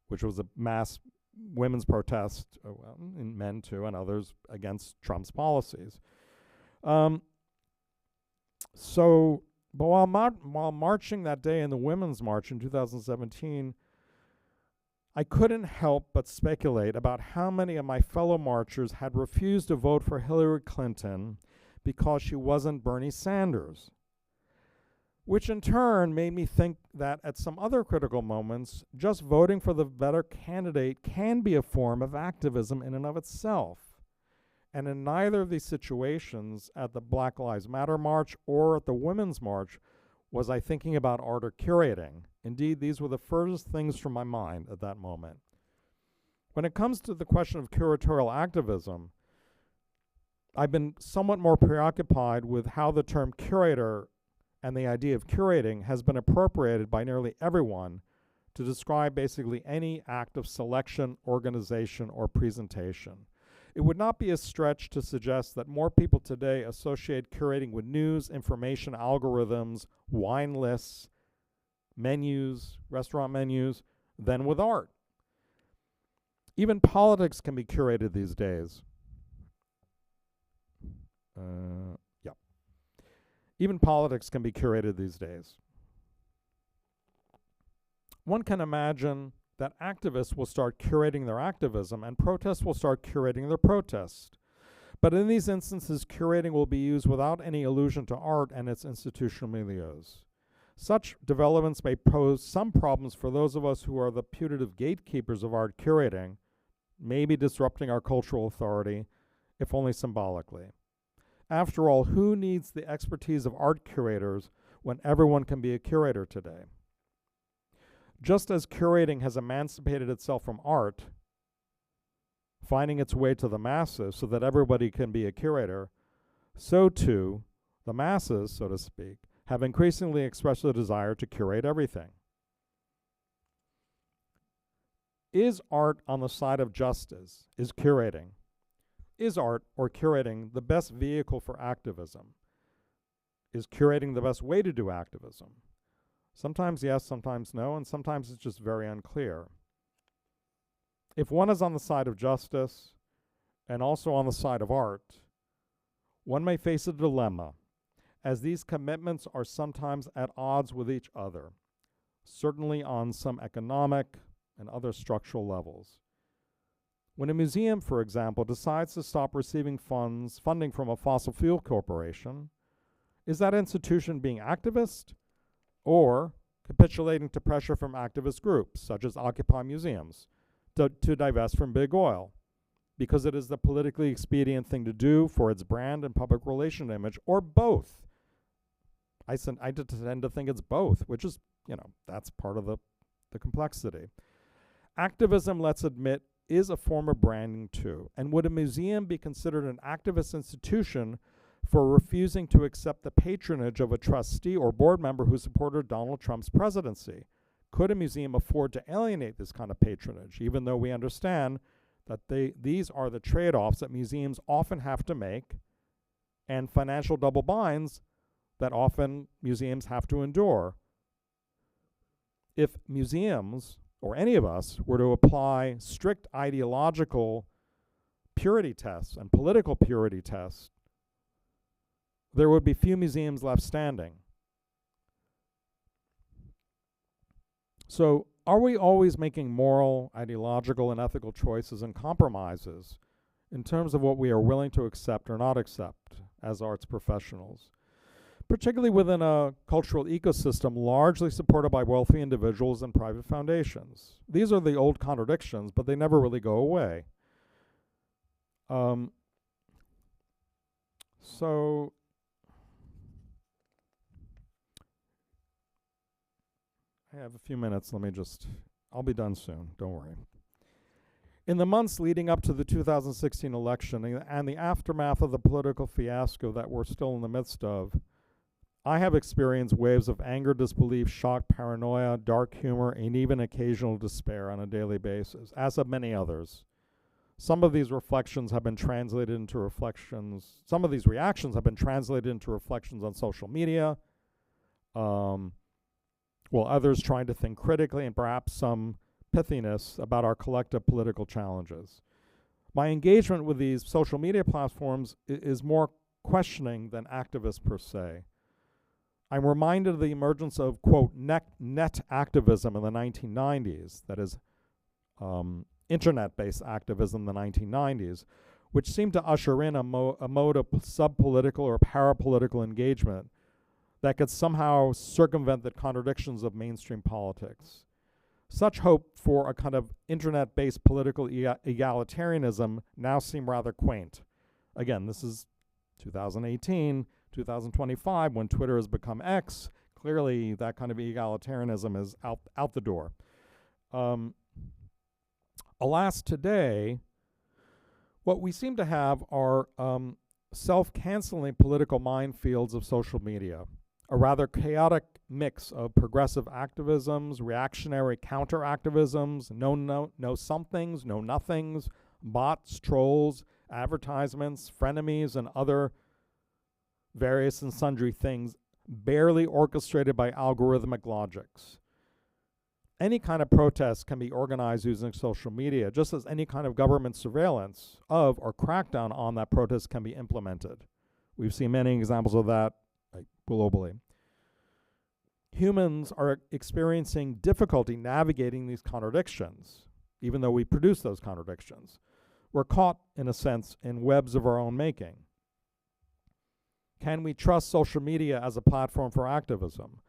which was a mass women's protest, and men too, and others, against Trump's policies. But while marching that day in the Women's March in 2017, I couldn't help but speculate about how many of my fellow marchers had refused to vote for Hillary Clinton because she wasn't Bernie Sanders, which in turn made me think that at some other critical moments, just voting for the better candidate can be a form of activism in and of itself. And in neither of these situations, at the Black Lives Matter March or at the Women's March, was I thinking about art or curating. Indeed, these were the furthest things from my mind at that moment. When it comes to the question of curatorial activism, I've been somewhat more preoccupied with how the term curator and the idea of curating has been appropriated by nearly everyone to describe basically any act of selection, organization, or presentation. It would not be a stretch to suggest that more people today associate curating with news, information, algorithms, wine lists, menus, restaurant menus, than with art. Even politics can be curated these days. Even politics can be curated these days. One can imagine that activists will start curating their activism and protests will start curating their protest. But in these instances, curating will be used without any allusion to art and its institutional milieus. Such developments may pose some problems for those of us who are the putative gatekeepers of art curating, maybe disrupting our cultural authority, if only symbolically. After all, who needs the expertise of art curators when everyone can be a curator today? Just as curating has emancipated itself from art, finding its way to the masses so that everybody can be a curator, so too the masses, so to speak, have increasingly expressed the desire to curate everything. Is art on the side of justice? Is curating? Is art or curating the best vehicle for activism? Is curating the best way to do activism? Sometimes yes, sometimes no, and sometimes it's just very unclear. If one is on the side of justice and also on the side of art, one may face a dilemma, as these commitments are sometimes at odds with each other, certainly on some economic and other structural levels. When a museum, for example, decides to stop receiving funding from a fossil fuel corporation, is that institution being activist or capitulating to pressure from activist groups, such as Occupy Museums, to divest from big oil, because it is the politically expedient thing to do for its brand and public relation image, or both? I tend to think it's both, which is, that's part of the complexity. Activism, let's admit, is a form of branding too. And would a museum be considered an activist institution for refusing to accept the patronage of a trustee or board member who supported Donald Trump's presidency? Could a museum afford to alienate this kind of patronage, even though we understand that these are the trade-offs that museums often have to make and financial double binds that often museums have to endure? If museums or any of us, were to apply strict ideological purity tests and political purity tests, there would be few museums left standing. So, are we always making moral, ideological, and ethical choices and compromises in terms of what we are willing to accept or not accept as arts professionals? Particularly within a cultural ecosystem largely supported by wealthy individuals and private foundations. These are the old contradictions, but they never really go away. So I have a few minutes. I'll be done soon. Don't worry. In the months leading up to the 2016 election and the aftermath of the political fiasco that we're still in the midst of, I have experienced waves of anger, disbelief, shock, paranoia, dark humor, and even occasional despair on a daily basis, as have many others. Some of these reactions have been translated into reflections on social media, while others trying to think critically and perhaps some pithiness about our collective political challenges. My engagement with these social media platforms is more questioning than activist per se. I'm reminded of the emergence of, quote, net activism in the 1990s, that is, internet-based activism in the 1990s, which seemed to usher in a mode of sub-political or parapolitical engagement that could somehow circumvent the contradictions of mainstream politics. Such hope for a kind of internet-based political egalitarianism now seem rather quaint. Again, this is 2018, 2025, when Twitter has become X. Clearly, that kind of egalitarianism is out the door. Alas, today, what we seem to have are self-canceling political minefields of social media, a rather chaotic mix of progressive activisms, reactionary counter-activisms, no somethings, no nothings, bots, trolls, advertisements, frenemies, and other various and sundry things barely orchestrated by algorithmic logics. Any kind of protest can be organized using social media, just as any kind of government surveillance of or crackdown on that protest can be implemented. We've seen many examples of that globally. Humans are experiencing difficulty navigating these contradictions, even though we produce those contradictions. We're caught, in a sense, in webs of our own making. Can we trust social media as a platform for activism?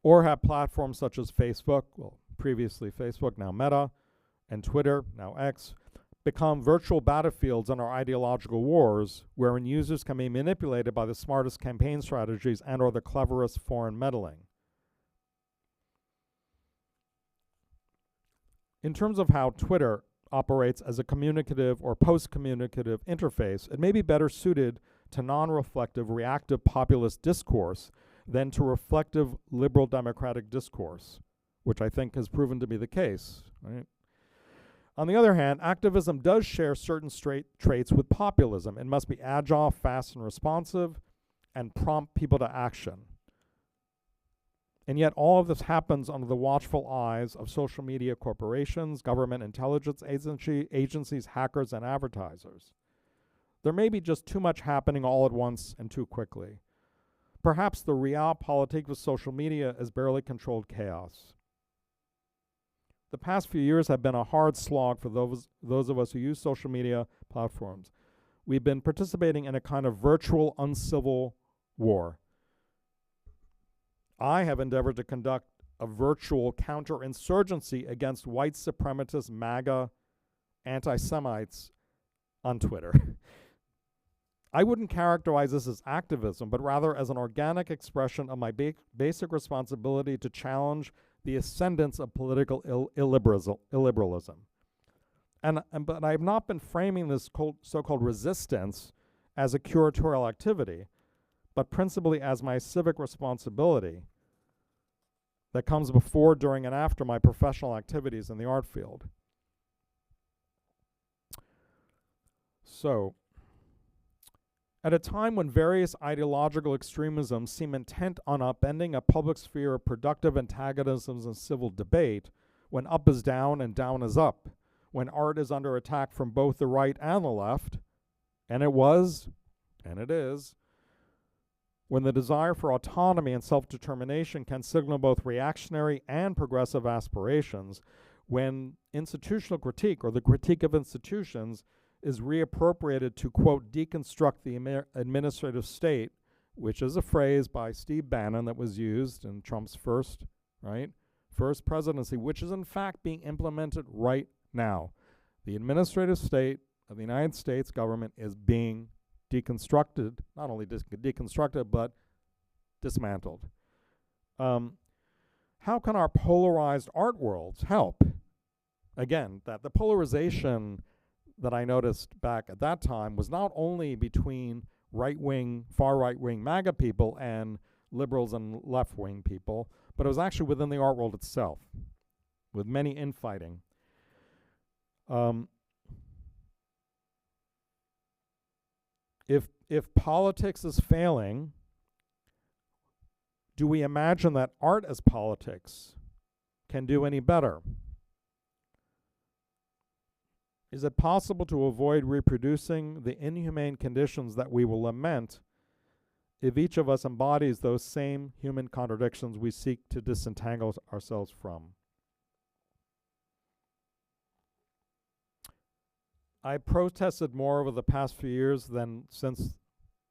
Or have platforms such as Facebook, well, previously Facebook, now Meta, and Twitter, now X, become virtual battlefields in our ideological wars, wherein users can be manipulated by the smartest campaign strategies and or the cleverest foreign meddling? In terms of how Twitter operates as a communicative or post-communicative interface, it may be better suited to non-reflective, reactive populist discourse than to reflective liberal democratic discourse, which I think has proven to be the case. Right? On the other hand, activism does share certain traits with populism. It must be agile, fast, and responsive, and prompt people to action. And yet all of this happens under the watchful eyes of social media corporations, government intelligence agencies, hackers, and advertisers. There may be just too much happening all at once and too quickly. Perhaps the realpolitik of social media is barely controlled chaos. The past few years have been a hard slog for those of us who use social media platforms. We've been participating in a kind of virtual uncivil war. I have endeavored to conduct a virtual counterinsurgency against white supremacist MAGA anti-Semites on Twitter. I wouldn't characterize this as activism, but rather as an organic expression of my basic responsibility to challenge the ascendance of political illiberalism. But I have not been framing this so-called resistance as a curatorial activity, but principally as my civic responsibility that comes before, during, and after my professional activities in the art field. So, at a time when various ideological extremisms seem intent on upending a public sphere of productive antagonisms and civil debate, when up is down and down is up, when art is under attack from both the right and the left, and it was, and it is, when the desire for autonomy and self-determination can signal both reactionary and progressive aspirations, when institutional critique, or the critique of institutions, is reappropriated to, quote, deconstruct the administrative state, which is a phrase by Steve Bannon that was used in Trump's first presidency, which is in fact being implemented right now. The administrative state of the United States government is being deconstructed, not only deconstructed, but dismantled. How can our polarized art worlds help? Again, that the polarization that I noticed back at that time was not only between right-wing, far right-wing MAGA people and liberals and left-wing people, but it was actually within the art world itself, with many infighting. If politics is failing, do we imagine that art as politics can do any better? Is it possible to avoid reproducing the inhumane conditions that we will lament if each of us embodies those same human contradictions we seek to disentangle ourselves from? I protested more over the past few years than since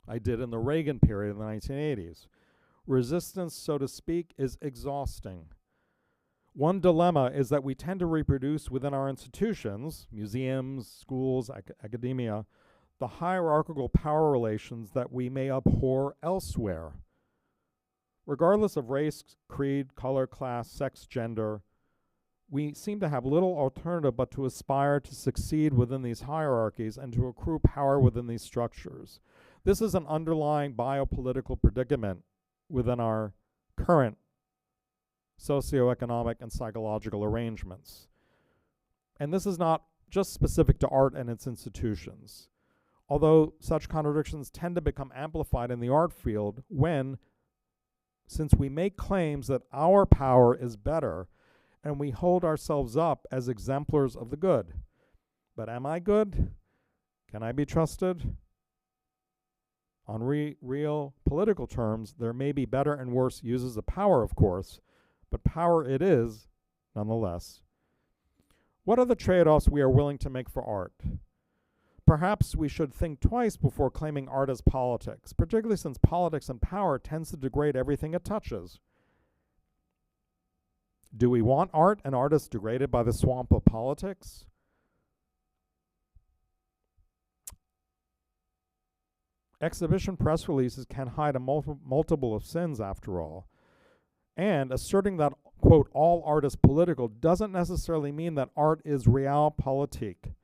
I did in the Reagan period in the 1980s. Resistance, so to speak, is exhausting. One dilemma is that we tend to reproduce within our institutions, museums, schools, academia, the hierarchical power relations that we may abhor elsewhere. Regardless of race, creed, color, class, sex, gender, we seem to have little alternative but to aspire to succeed within these hierarchies and to accrue power within these structures. This is an underlying biopolitical predicament within our current socioeconomic and psychological arrangements. And this is not just specific to art and its institutions, although such contradictions tend to become amplified in the art field since we make claims that our power is better and we hold ourselves up as exemplars of the good. But am I good? Can I be trusted? On real political terms, there may be better and worse uses of power, of course, but power it is, nonetheless. What are the trade-offs we are willing to make for art? Perhaps we should think twice before claiming art as politics, particularly since politics and power tends to degrade everything it touches. Do we want art and artists degraded by the swamp of politics? Exhibition press releases can hide a multiple of sins, after all. And asserting that, quote, all art is political doesn't necessarily mean that art is realpolitik.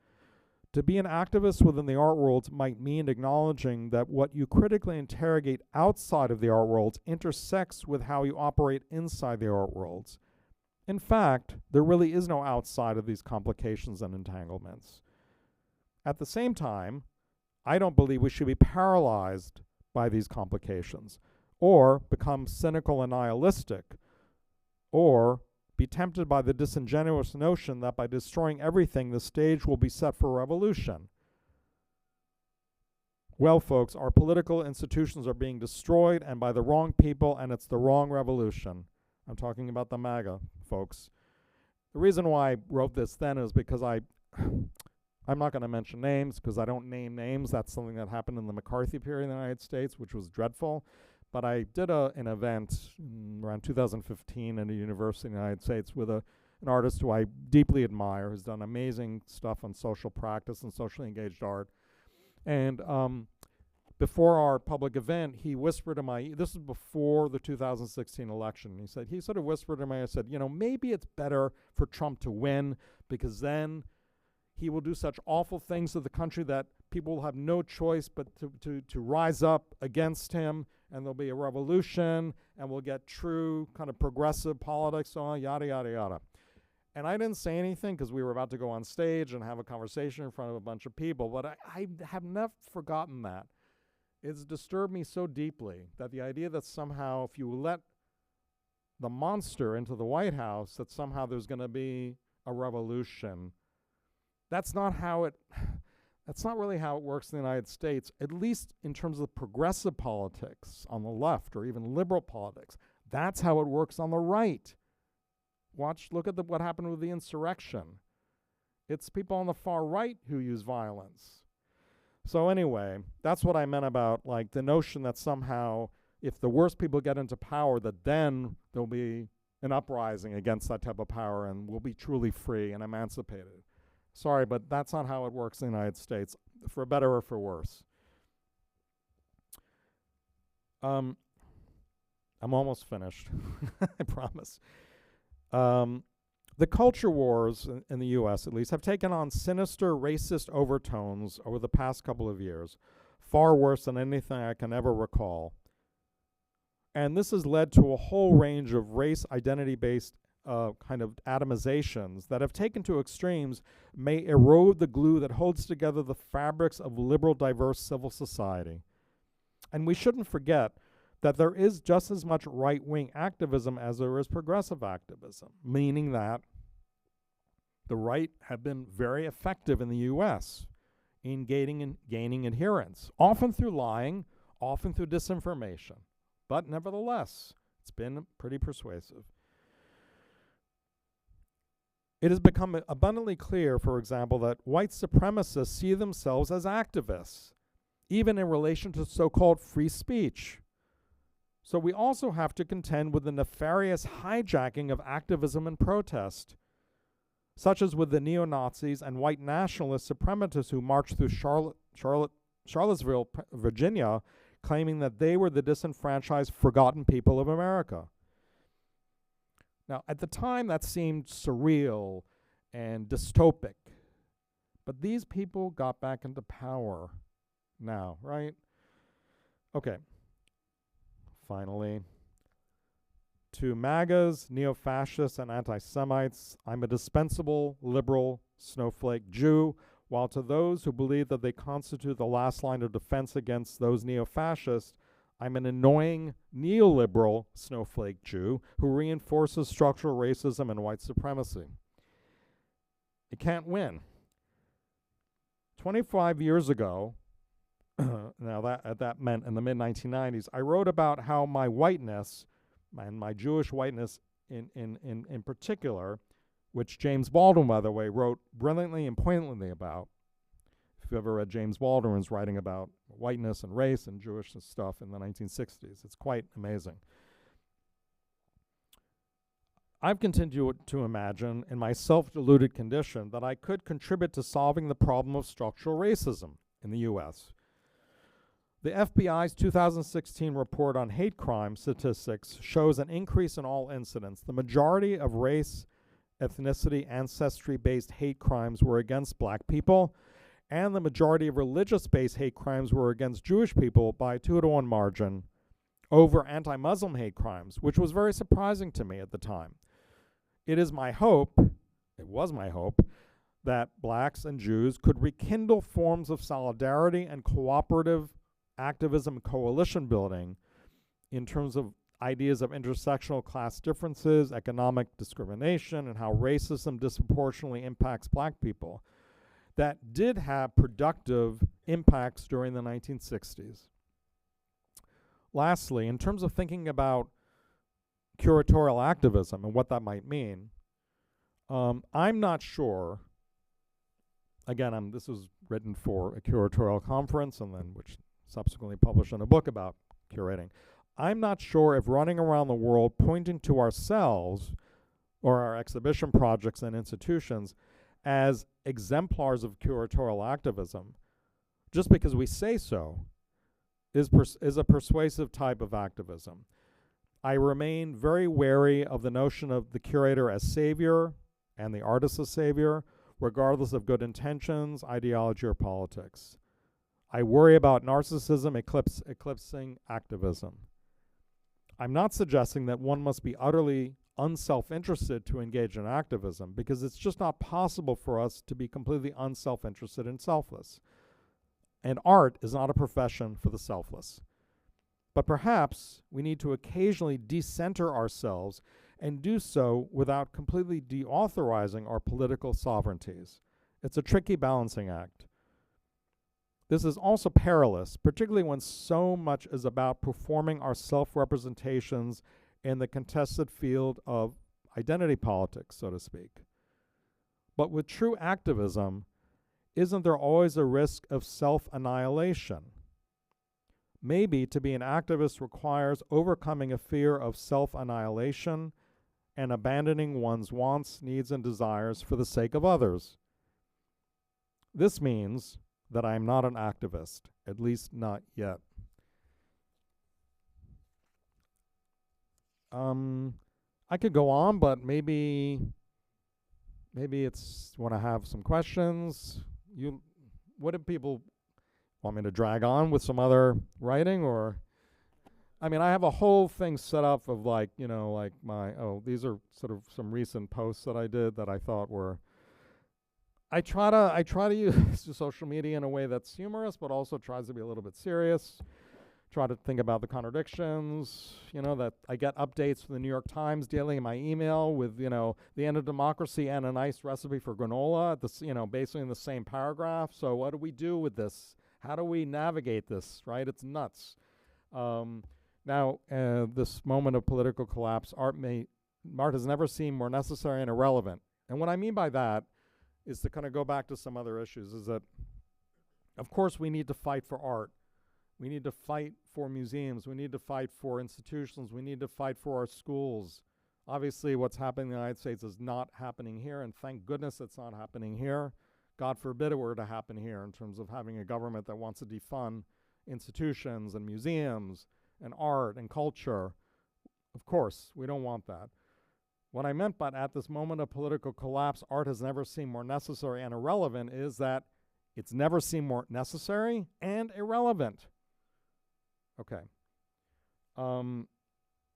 To be an activist within the art world might mean acknowledging that what you critically interrogate outside of the art world intersects with how you operate inside the art worlds. In fact, there really is no outside of these complications and entanglements. At the same time, I don't believe we should be paralyzed by these complications, or become cynical and nihilistic, or be tempted by the disingenuous notion that by destroying everything, the stage will be set for revolution. Well, folks, our political institutions are being destroyed, and by the wrong people, and it's the wrong revolution. I'm talking about the MAGA folks. The reason why I wrote this then is because I'm not going to mention names because I don't name names. That's something that happened in the McCarthy period in the United States, which was dreadful. But I did an event around 2015 at a university in the United States with an artist who I deeply admire, who's done amazing stuff on social practice and socially engaged art. And before our public event, he whispered in my, this is before the 2016 election, he sort of whispered in my ear, I said, maybe it's better for Trump to win because then he will do such awful things to the country that people will have no choice but to rise up against him, and there'll be a revolution, and we'll get true kind of progressive politics, so on, yada, yada, yada. And I didn't say anything because we were about to go on stage and have a conversation in front of a bunch of people, but I have never forgotten that. It's disturbed me so deeply that the idea that somehow if you let the monster into the White House, that somehow there's going to be a revolution. That's not really how it works in the United States, at least in terms of progressive politics on the left or even liberal politics. That's how it works on the right. Look at what happened with the insurrection. It's people on the far right who use violence. So anyway, that's what I meant about like the notion that somehow if the worst people get into power, that then there'll be an uprising against that type of power and we'll be truly free and emancipated. Sorry, but that's not how it works in the United States, for better or for worse. I'm almost finished, I promise. The culture wars in the U.S., at least, have taken on sinister racist overtones over the past couple of years, far worse than anything I can ever recall. And this has led to a whole range of race identity-based kind of atomizations that, have taken to extremes, may erode the glue that holds together the fabrics of liberal, diverse civil society. And we shouldn't forget that there is just as much right-wing activism as there is progressive activism, meaning that the right have been very effective in the U.S. in gaining adherents, often through lying, often through disinformation. But nevertheless, it's been pretty persuasive. It has become abundantly clear, for example, that white supremacists see themselves as activists, even in relation to so-called free speech. So we also have to contend with the nefarious hijacking of activism and protest, such as with the neo-Nazis and white nationalist supremacists who marched through Charlottesville, Virginia, claiming that they were the disenfranchised, forgotten people of America. Now, at the time, that seemed surreal and dystopic. But these people got back into power now, right? Okay. Finally, to MAGAs, neo-fascists, and anti-Semites, I'm a dispensable, liberal, snowflake Jew, while to those who believe that they constitute the last line of defense against those neo-fascists, I'm an annoying neoliberal snowflake Jew who reinforces structural racism and white supremacy. It can't win. 25 years ago, now that meant in the mid-1990s, I wrote about how my whiteness, and my Jewish whiteness in particular, which James Baldwin, by the way, wrote brilliantly and poignantly about. If you've ever read James Baldwin's writing about whiteness and race and Jewish stuff in the 1960s, it's quite amazing. I've continued to imagine, in my self-deluded condition, that I could contribute to solving the problem of structural racism in the U.S. The FBI's 2016 report on hate crime statistics shows an increase in all incidents. The majority of race, ethnicity, ancestry-based hate crimes were against black people, and the majority of religious-based hate crimes were against Jewish people by a 2-to-1 margin over anti-Muslim hate crimes, which was very surprising to me at the time. It was my hope, that blacks and Jews could rekindle forms of solidarity and cooperative activism, coalition building in terms of ideas of intersectional class differences, economic discrimination, and how racism disproportionately impacts black people, that did have productive impacts during the 1960s. Lastly, in terms of thinking about curatorial activism and what that might mean, I'm not sure, again, this was written for a curatorial conference and then which subsequently published in a book about curating. I'm not sure if running around the world pointing to ourselves or our exhibition projects and institutions as exemplars of curatorial activism, just because we say so, is a persuasive type of activism. I remain very wary of the notion of the curator as savior and the artist as savior, regardless of good intentions, ideology, or politics. I worry about narcissism eclipsing activism. I'm not suggesting that one must be utterly unself-interested to engage in activism, because it's just not possible for us to be completely unself-interested and selfless. And art is not a profession for the selfless. But perhaps we need to occasionally decenter ourselves and do so without completely deauthorizing our political sovereignties. It's a tricky balancing act. This is also perilous, particularly when so much is about performing our self-representations in the contested field of identity politics, so to speak. But with true activism, isn't there always a risk of self-annihilation? Maybe to be an activist requires overcoming a fear of self-annihilation and abandoning one's wants, needs, and desires for the sake of others. This means that I am not an activist, at least not yet. I could go on, but maybe it's want to have some questions. What do people want me to drag on with some other writing, or? I mean, I have a whole thing set up of like, you know, like these are sort of some recent posts that I did that I thought were. I try to use social media in a way that's humorous, but also tries to be a little bit serious. Try to think about the contradictions, you know, that I get updates from the New York Times daily in my email with, you know, the end of democracy and a nice recipe for granola, basically in the same paragraph. So what do we do with this? How do we navigate this, right? It's nuts. Now, this moment of political collapse, art has never seemed more necessary and irrelevant. And what I mean by that is to kind of go back to some other issues, is that, of course, we need to fight for art. We need to fight for museums. We need to fight for institutions. We need to fight for our schools. Obviously, what's happening in the United States is not happening here, and thank goodness it's not happening here. God forbid it were to happen here in terms of having a government that wants to defund institutions and museums and art and culture. Of course, we don't want that. What I meant by at this moment of political collapse, art has never seemed more necessary and irrelevant is that it's never seemed more necessary and irrelevant. Okay.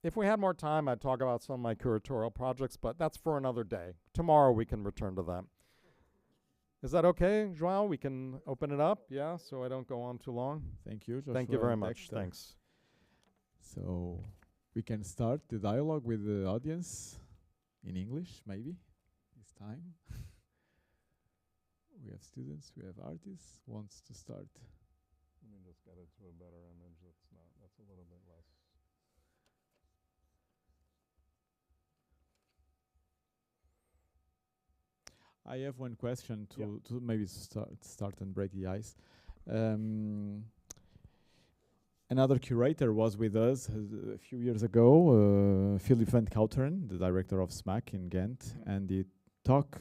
If we had more time, I'd talk about some of my curatorial projects, but that's for another day. Tomorrow we can return to that. Is that okay, João? We can open it up, yeah, so I don't go on too long. Thank you, Joshua. Thank you very much. Decter. Thanks. So we can start the dialogue with the audience in English, maybe, this time. We have students, we have artists. Wants to start? Let me just get it to a better image. That's a little bit less. I have one question to maybe start and break the ice. Another curator was with us a few years ago, Philip van Kouteren, the director of SMAC in Ghent, and he talked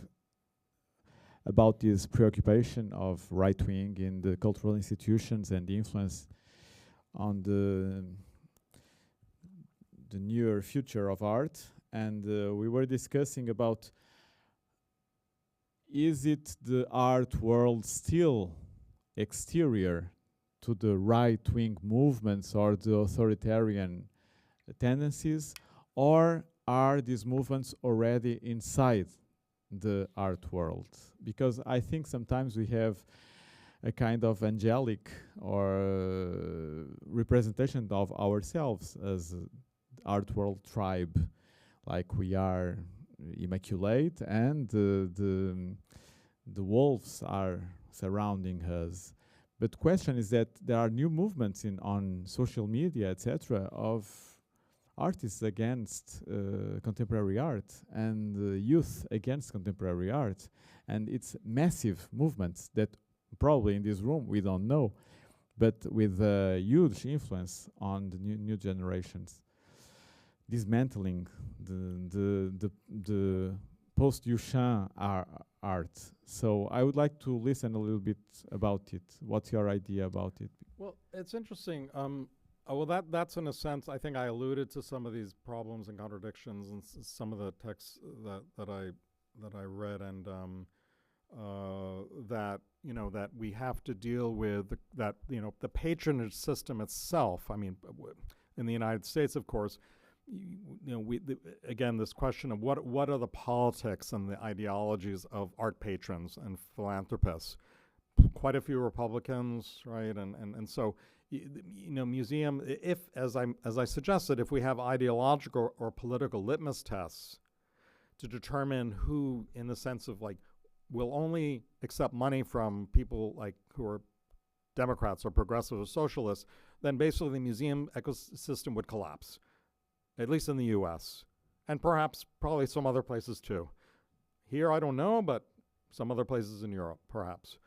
about this preoccupation of right wing in the cultural institutions and the influence on the near future of art. And we were discussing about, is it the art world still exterior to the right-wing movements or the authoritarian tendencies, or are these movements already inside the art world? Because I think sometimes we have a kind of angelic or representation of ourselves as art world tribe, like we are immaculate and the wolves are surrounding us. But the question is that there are new movements on social media, etc., of artists against contemporary art and youth against contemporary art. And it's massive movements that probably in this room we don't know, but with huge influence on the new generations. Dismantling the post-Duchamp art. So I would like to listen a little bit about it. What's your idea about it? Well, it's interesting. That's in a sense, I think I alluded to some of these problems and contradictions in some of the texts that I read, and that we have to deal with the patronage system itself. I mean, in the United States, of course. Again, this question of what are the politics and the ideologies of art patrons and philanthropists? Quite a few Republicans, right? And so museum, if, as I suggested, if we have ideological or political litmus tests to determine who, in the sense of like, will only accept money from people like who are Democrats or progressives or socialists, then basically the museum ecosystem would collapse, at least in the U.S., and probably some other places too. Here, I don't know, but some other places in Europe, perhaps.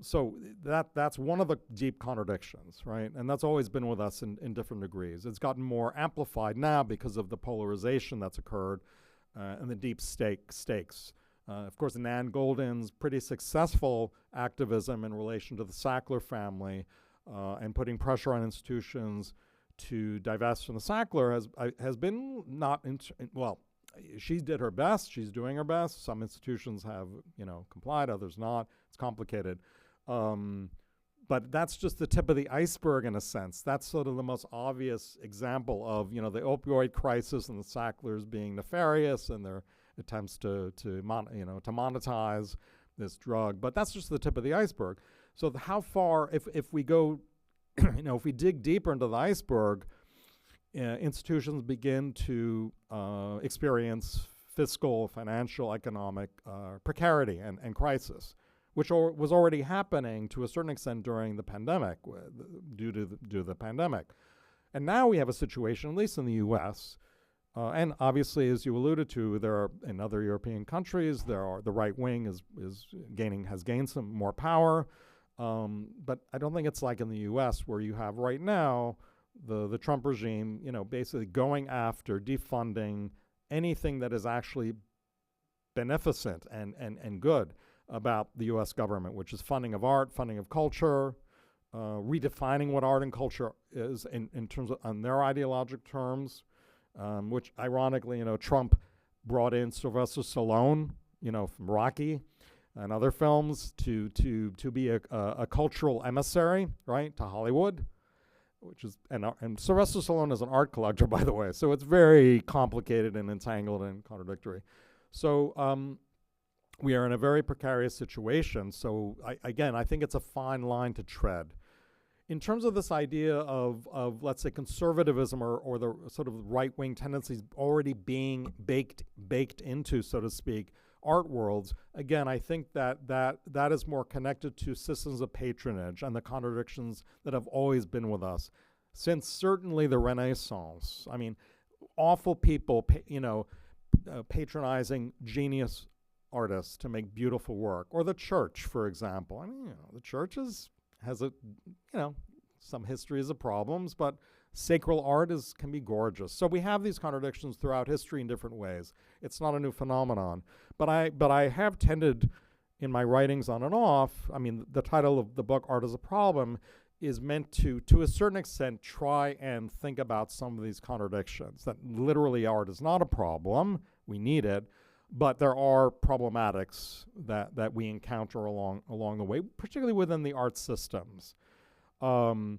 So that's one of the deep contradictions, right? And that's always been with us in different degrees. It's gotten more amplified now because of the polarization that's occurred and the deep stakes. Of course, Nan Goldin's pretty successful activism in relation to the Sackler family and putting pressure on institutions to divest from the Sackler has been not, well, she did her best. She's doing her best. Some institutions have, complied, others not. It's complicated. But that's just the tip of the iceberg in a sense. That's sort of the most obvious example of, the opioid crisis and the Sacklers being nefarious and their attempts to monetize this drug. But that's just the tip of the iceberg. So how far, if we go, if we dig deeper into the iceberg, institutions begin to experience fiscal, financial, economic precarity and crisis, which was already happening to a certain extent during the pandemic, due to the pandemic. And now we have a situation, at least in the U.S., and obviously, as you alluded to, there are in other European countries, the right wing has gained some more power, but I don't think it's like in the U.S. where you have right now the Trump regime, basically going after defunding anything that is actually beneficent and good about the U.S. government, which is funding of art, funding of culture, redefining what art and culture is in terms of on their ideologic terms, which ironically, Trump brought in Sylvester Stallone, from Rocky and other films to be a cultural emissary, right, to Hollywood, which is and Sylvester Stallone is an art collector, by the way, so it's very complicated and entangled and contradictory. So we are in a very precarious situation. So I think it's a fine line to tread. In terms of this idea of let's say conservatism or the sort of right-wing tendencies already being baked into, so to speak, art worlds, again, I think that is more connected to systems of patronage and the contradictions that have always been with us since certainly the Renaissance. I mean, awful people, patronizing genius artists to make beautiful work, or the church, for example. I mean, the church has some histories of problems, but sacral art can be gorgeous. So we have these contradictions throughout history in different ways. It's not a new phenomenon. But I have tended in my writings on and off, I mean, the title of the book, Art is a Problem, is meant to a certain extent, try and think about some of these contradictions, that literally art is not a problem, we need it, but there are problematics that we encounter along the way, particularly within the art systems. And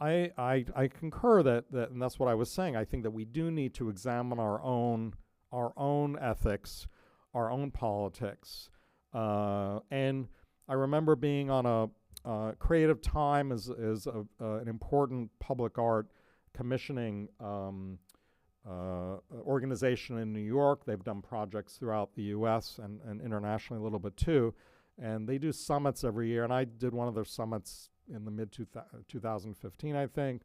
I concur that and that's what I was saying. I think that we do need to examine our own ethics, our own politics. And I remember being on a Creative Time is an important public art commissioning organization in New York. They've done projects throughout the U.S. and internationally a little bit too. And they do summits every year. And I did one of their summits in the mid-2015, I think.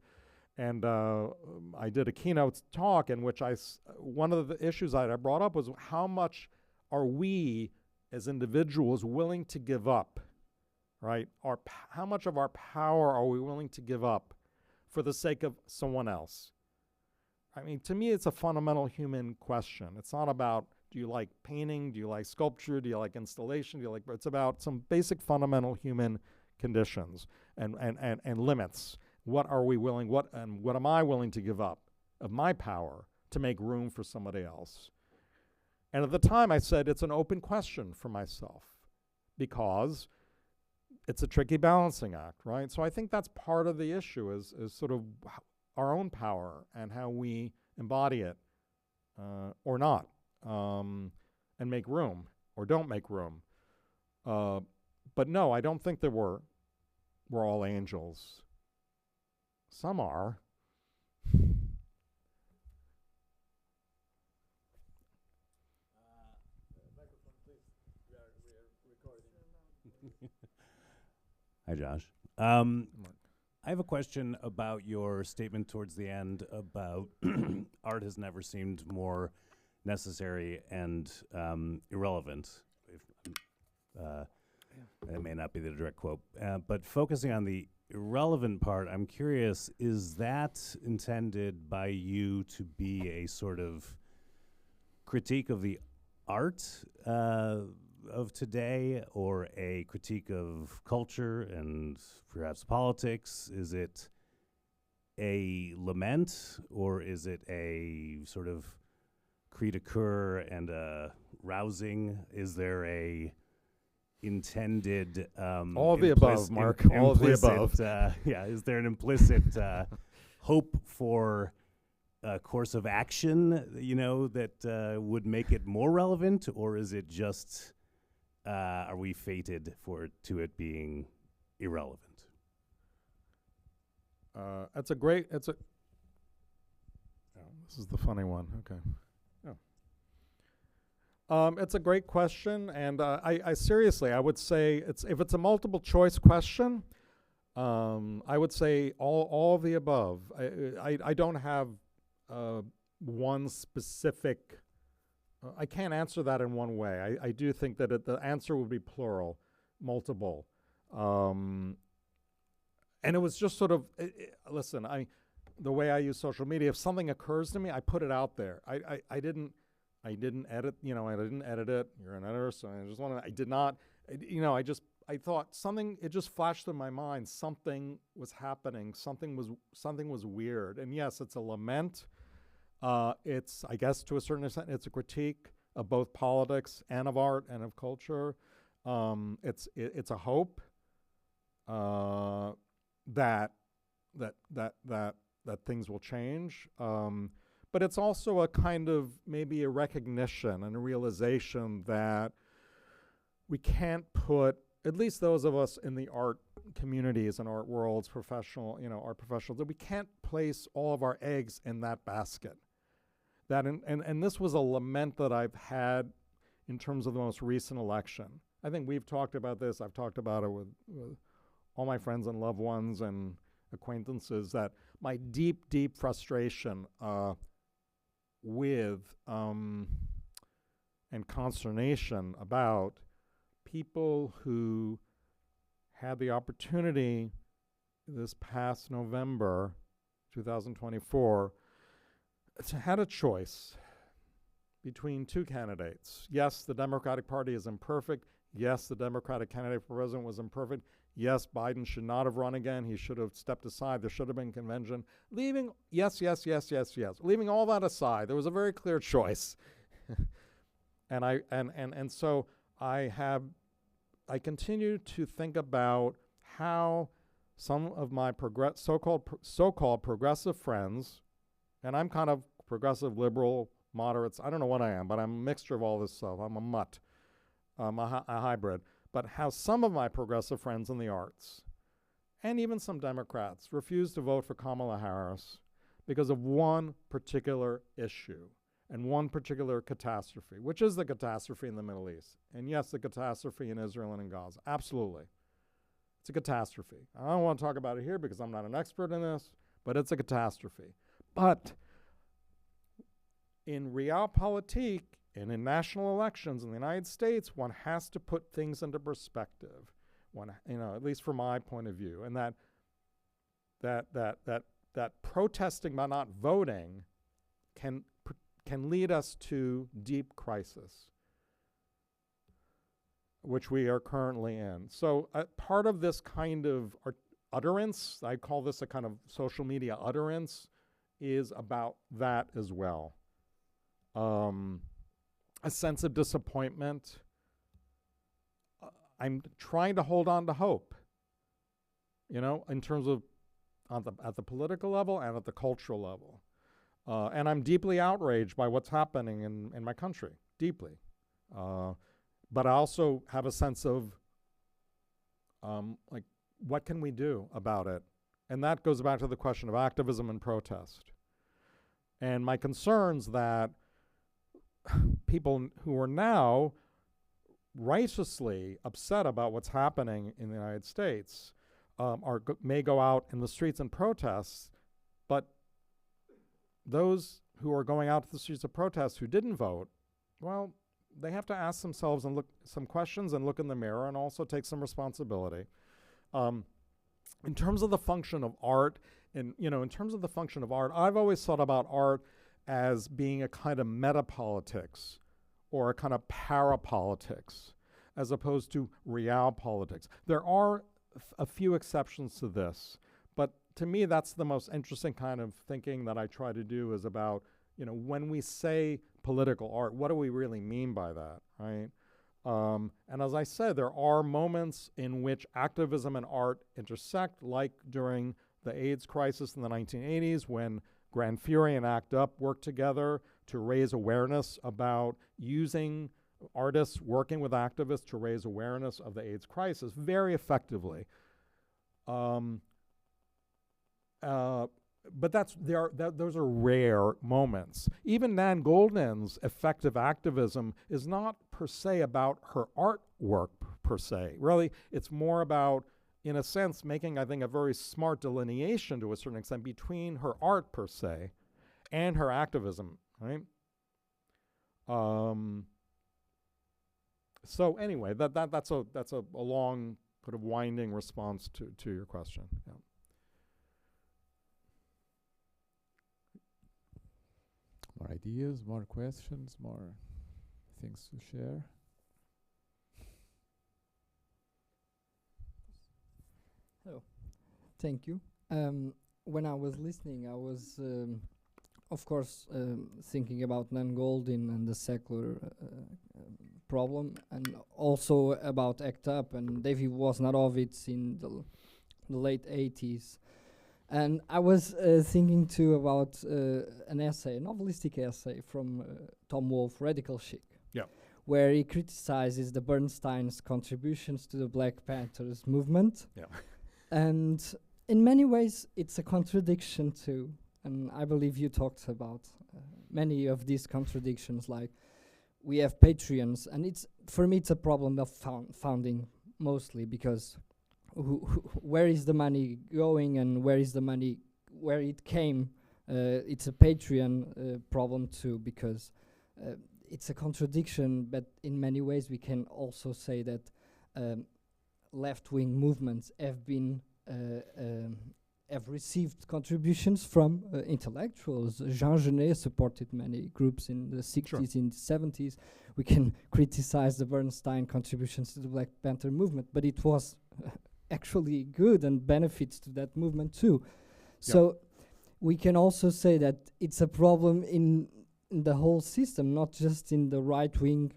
And I did a keynote talk in which one of the issues I brought up was how much are we as individuals willing to give up, right? How much of our power are we willing to give up for the sake of someone else? I mean, to me, it's a fundamental human question. It's not about, do you like painting? Do you like sculpture? Do you like installation? It's about some basic fundamental human conditions and limits. What are we willing, what am I willing to give up of my power to make room for somebody else? And at the time I said it's an open question for myself because it's a tricky balancing act, right? So I think that's part of the issue is sort of our own power and how we embody it or not, and make room or don't make room. But no, I don't think that we're all angels. Some are. Hi, Josh. I have a question about your statement towards the end about art has never seemed more necessary and irrelevant. That may not be the direct quote, but focusing on the irrelevant part, I'm curious, is that intended by you to be a sort of critique of the art of today, or a critique of culture and perhaps politics? Is it a lament, or is it a sort of cri de coeur and a rousing? Is there a intended all of the above, Mark. All of the above. Is there an implicit hope for a course of action, that would make it more relevant, or is it just are we fated to it being irrelevant? This is the funny one. Okay. It's a great question, and I seriously, I would say if it's a multiple choice question, I would say all of the above. I don't have one specific. I can't answer that in one way. I do think that the answer would be plural, multiple, and it was just sort of listen. The way I use social media, if something occurs to me, I put it out there. I didn't edit, I didn't edit it. You're an editor, so I did not, I thought something, it just flashed through my mind. Something was happening. Something was weird. And yes, it's a lament. It's, I guess to a certain extent, it's a critique of both politics and of art and of culture. It's a hope that things will change. But it's also a kind of maybe a recognition and a realization that we can't put, at least those of us in the art communities and art worlds, art professionals, that we can't place all of our eggs in that basket. And this was a lament that I've had in terms of the most recent election. I think we've talked about this. I've talked about it with all my friends and loved ones and acquaintances, that my deep, deep frustration with and consternation about people who had the opportunity this past November 2024 had a choice between two candidates. Yes, the Democratic Party is imperfect. Yes, the Democratic candidate for president was imperfect. Yes, Biden should not have run again. He should have stepped aside. There should have been convention. Leaving all that aside, there was a very clear choice. And so I continue to think about how some of my so-called progressive friends, and I'm kind of progressive, liberal, moderates. I don't know what I am, but I'm a mixture of all this stuff. I'm a mutt, a hybrid. But how some of my progressive friends in the arts, and even some Democrats, refuse to vote for Kamala Harris because of one particular issue and one particular catastrophe, which is the catastrophe in the Middle East. And yes, the catastrophe in Israel and in Gaza. Absolutely. It's a catastrophe. I don't want to talk about it here because I'm not an expert in this, but it's a catastrophe. But in realpolitik and in national elections in the United States, one has to put things into perspective. One, at least from my point of view, and that protesting by not voting can lead us to deep crisis, which we are currently in. So part of this kind of utterance, I call this a kind of social media utterance, is about that as well. A sense of disappointment. I'm trying to hold on to hope, in terms of at the political level and at the cultural level. And I'm deeply outraged by what's happening in my country, deeply. But I also have a sense of, what can we do about it And that goes back to the question of activism and protest. And my concerns that people who are now righteously upset about what's happening in the United States may go out in the streets and protests, but those who are going out to the streets of protest who didn't vote, well, they have to ask themselves and look some questions and look in the mirror and also take some responsibility. In terms of the function of art, I've always thought about art as being a kind of metapolitics or a kind of parapolitics as opposed to realpolitics. There are a few exceptions to this, but to me that's the most interesting kind of thinking that I try to do, is about, when we say political art, what do we really mean by that, right? And as I said, there are moments in which activism and art intersect, like during the AIDS crisis in the 1980s, when Grand Fury and ACT UP worked together to raise awareness about using artists working with activists to raise awareness of the AIDS crisis very effectively. But those are rare moments. Even Nan Goldin's effective activism is not per se about her artwork per se. Really, it's more about, in a sense, making, I think, a very smart delineation to a certain extent between her art per se and her activism, right? So anyway, that's a long, sort of winding response to your question. Yeah. More ideas, more questions, more things to share? Hello. Thank you. When I was listening, I was, of course, thinking about Nan Goldin and the secular problem, and also about ACT UP and David Wojnarowicz in the late 80s. And I was thinking too about an essay, a novelistic essay from Tom Wolfe, Radical Chic, where he criticizes the Bernstein's contributions to the Black Panthers movement. Yeah. And in many ways, it's a contradiction too. And I believe you talked about many of these contradictions, like we have Patreons, and for me it's a problem of founding mostly, because where is the money going and where it came? It's a Patreon problem too, because it's a contradiction, but in many ways we can also say that left-wing movements have received contributions from intellectuals. Jean Genet supported many groups in the 60s, in the 70s. We can criticize the Bernstein contributions to the Black Panther movement, but it was actually good and benefits to that movement too. So we can also say that it's a problem in the whole system, not just in the right wing.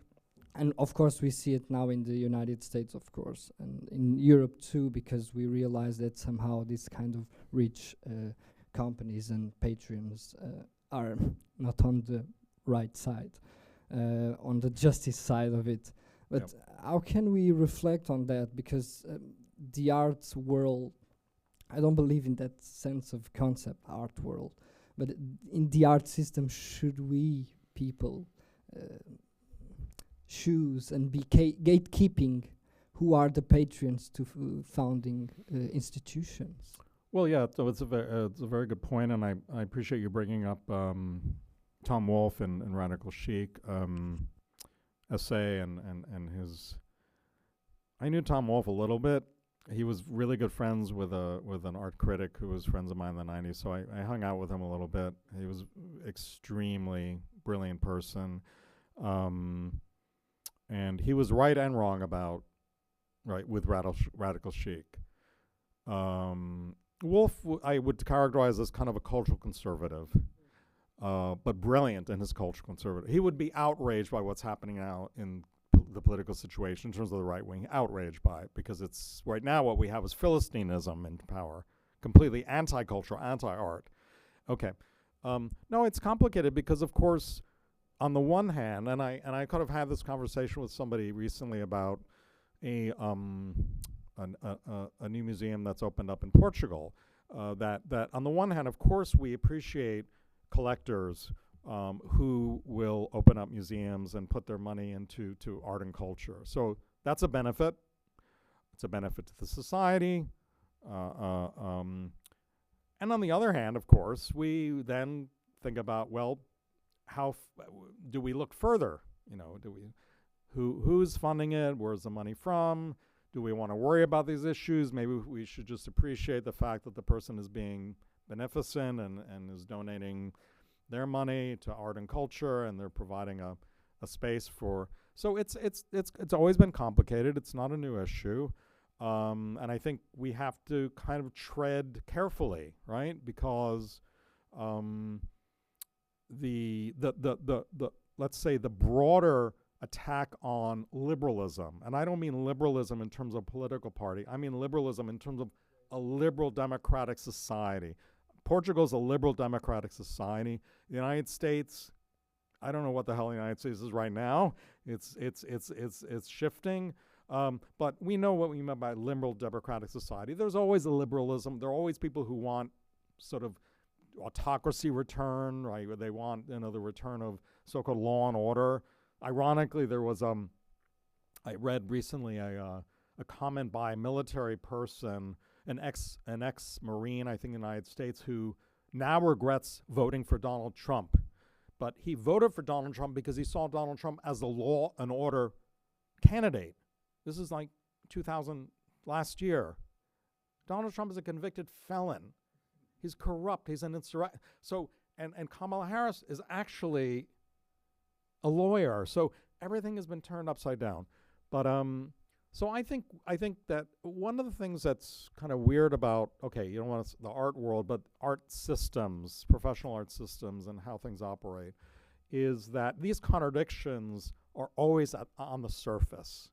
And of course we see it now in the United States, of course, and in Europe too, because we realize that somehow this kind of rich companies and patrons are not on the right side, on the justice side of it. But how can we reflect on that? Because the arts world, I don't believe in that sense of concept, art world, but in the art system, should we people choose and be gatekeeping who are the patrons to founding institutions? Well, yeah, so it's a very good point, and I appreciate you bringing up Tom Wolfe and Radical Chic essay and his. I knew Tom Wolfe a little bit. He was really good friends with an art critic who was friends of mine in the 90s, so I hung out with him a little bit. He was extremely brilliant person. And he was right and wrong with Radical Chic. Wolfe, I would characterize as kind of a cultural conservative, but brilliant in his cultural conservative. He would be outraged by what's happening now in the political situation in terms of the right wing, outraged by it, because it's right now what we have is Philistinism in power, completely anti-cultural, anti-art. Okay, no, it's complicated because, of course, on the one hand, and I kind of had this conversation with somebody recently about a new museum that's opened up in Portugal, that on the one hand, of course, we appreciate collectors who will open up museums and put their money into art and culture. So that's a benefit. It's a benefit to the society. And on the other hand, of course, we then think about, well, how do we look further? You know, who's funding it? Where's the money from? Do we want to worry about these issues? Maybe we should just appreciate the fact that the person is being beneficent and is donating their money to art and culture, and they're providing a space for. So it's always been complicated. It's not a new issue, and I think we have to kind of tread carefully, right? Because the let's say the broader attack on liberalism, and I don't mean liberalism in terms of political party, I mean liberalism in terms of a liberal democratic society. Portugal's a liberal democratic society. The United States, I don't know what the hell the United States is right now. It's shifting, but we know what we mean by liberal democratic society. There's always a liberalism. There are always people who want sort of autocracy return, right? Where they want, the return of so-called law and order. Ironically, there was I read recently a comment by a military person, an ex-Marine, I think, in the United States, who now regrets voting for Donald Trump. But he voted for Donald Trump because he saw Donald Trump as the law and order candidate. This is like last year. Donald Trump is a convicted felon. He's corrupt. He's an insurrectionist. So, and Kamala Harris is actually a lawyer. So everything has been turned upside down. But so I think that one of the things that's kind of weird about, okay, you don't want the art world, but art systems, professional art systems, and how things operate, is that these contradictions are always on the surface.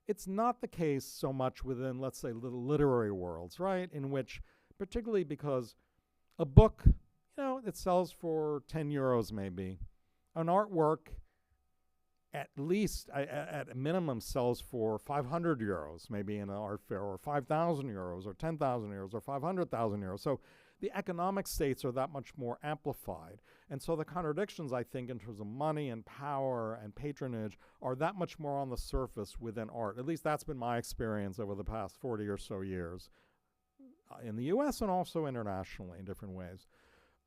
It's not the case so much within, let's say, the literary worlds, right? In which, particularly because a book, it sells for 10 euros maybe. An artwork, at least, at a minimum, sells for 500 euros, maybe in an art fair, or 5,000 euros, or 10,000 euros, or 500,000 euros. So the economic states are that much more amplified. And so the contradictions, I think, in terms of money and power and patronage are that much more on the surface within art. At least that's been my experience over the past 40 or so years in the US and also internationally in different ways.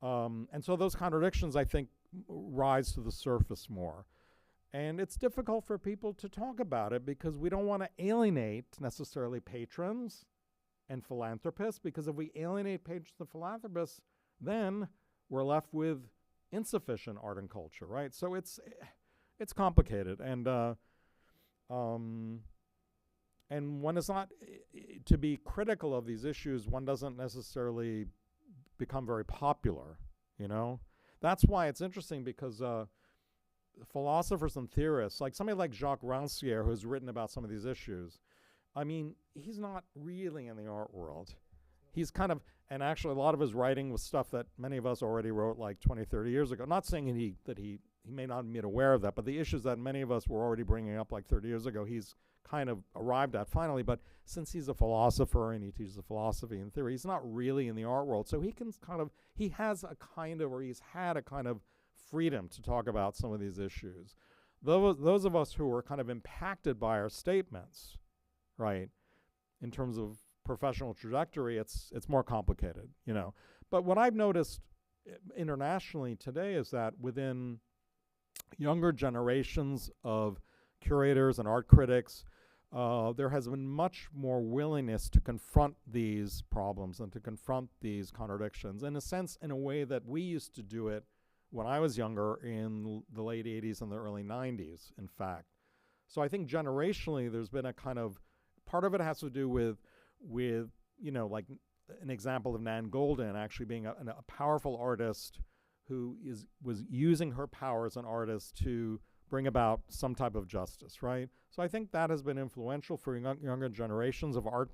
And so those contradictions, I think, rise to the surface more. And it's difficult for people to talk about it because we don't want to alienate necessarily patrons and philanthropists, because if we alienate patrons and philanthropists, then we're left with insufficient art and culture, right? So it's complicated, and one is not to be critical of these issues. One doesn't necessarily become very popular, That's why it's interesting, because philosophers and theorists, like somebody like Jacques Rancière, who's written about some of these issues, I mean, he's not really in the art world. He's kind of, and actually a lot of his writing was stuff that many of us already wrote like 20, 30 years ago. Not saying that he may not have been aware of that, but the issues that many of us were already bringing up like 30 years ago, he's kind of arrived at finally. But since he's a philosopher and he teaches philosophy and theory, he's not really in the art world. So he's had a kind of freedom to talk about some of these issues. Those of us who are kind of impacted by our statements, right, in terms of professional trajectory, it's more complicated, But what I've noticed internationally today is that within younger generations of curators and art critics, there has been much more willingness to confront these problems and to confront these contradictions, in a sense, in a way that we used to do it when I was younger in the late 80s and the early 90s, in fact. So I think generationally there's been a kind of, part of it has to do with like an example of Nan Goldin actually being a powerful artist who was using her power as an artist to bring about some type of justice, right? So I think that has been influential for younger generations of art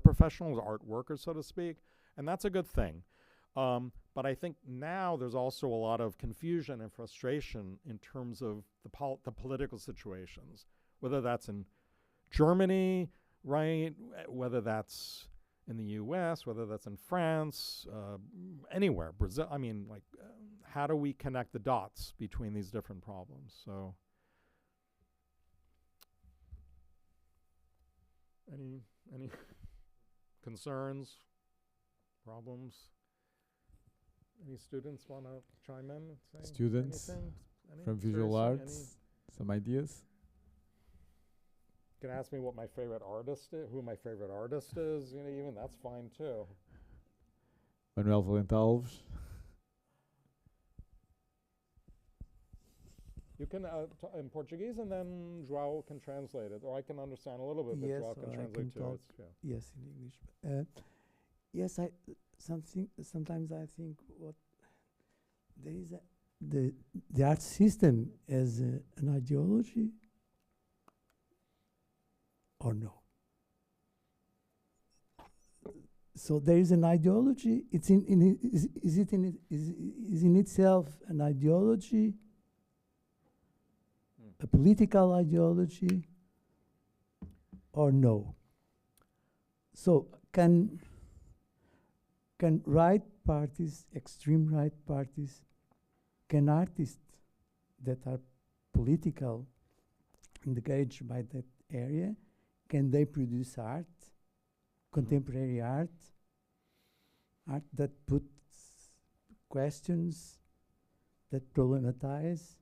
professionals, art workers, so to speak, and that's a good thing. But I think now there's also a lot of confusion and frustration in terms of the political situations, whether that's in Germany, right, whether that's in the U.S., whether that's in France, anywhere, Brazil. I mean, like, how do we connect the dots between these different problems? So, any concerns, problems? Any students want to chime in? Say Students anything? from visual arts, some ideas? You can ask me what my favorite artist is, who my favorite artist is, you know, even that's fine too. Manuel Valente Alves. You can in Portuguese, and then João can translate it, or I can understand a little bit, but Yes, João can or I translate can too. talk. It's, yeah. Yes, in English. Yes, sometimes I think what there is the art system as an ideology, or no? So there is an ideology. It's is it in itself an ideology, a political ideology, or no? So can right parties, extreme right parties, can artists that are political engaged by that area, can they produce art, contemporary art that puts questions, that problematize?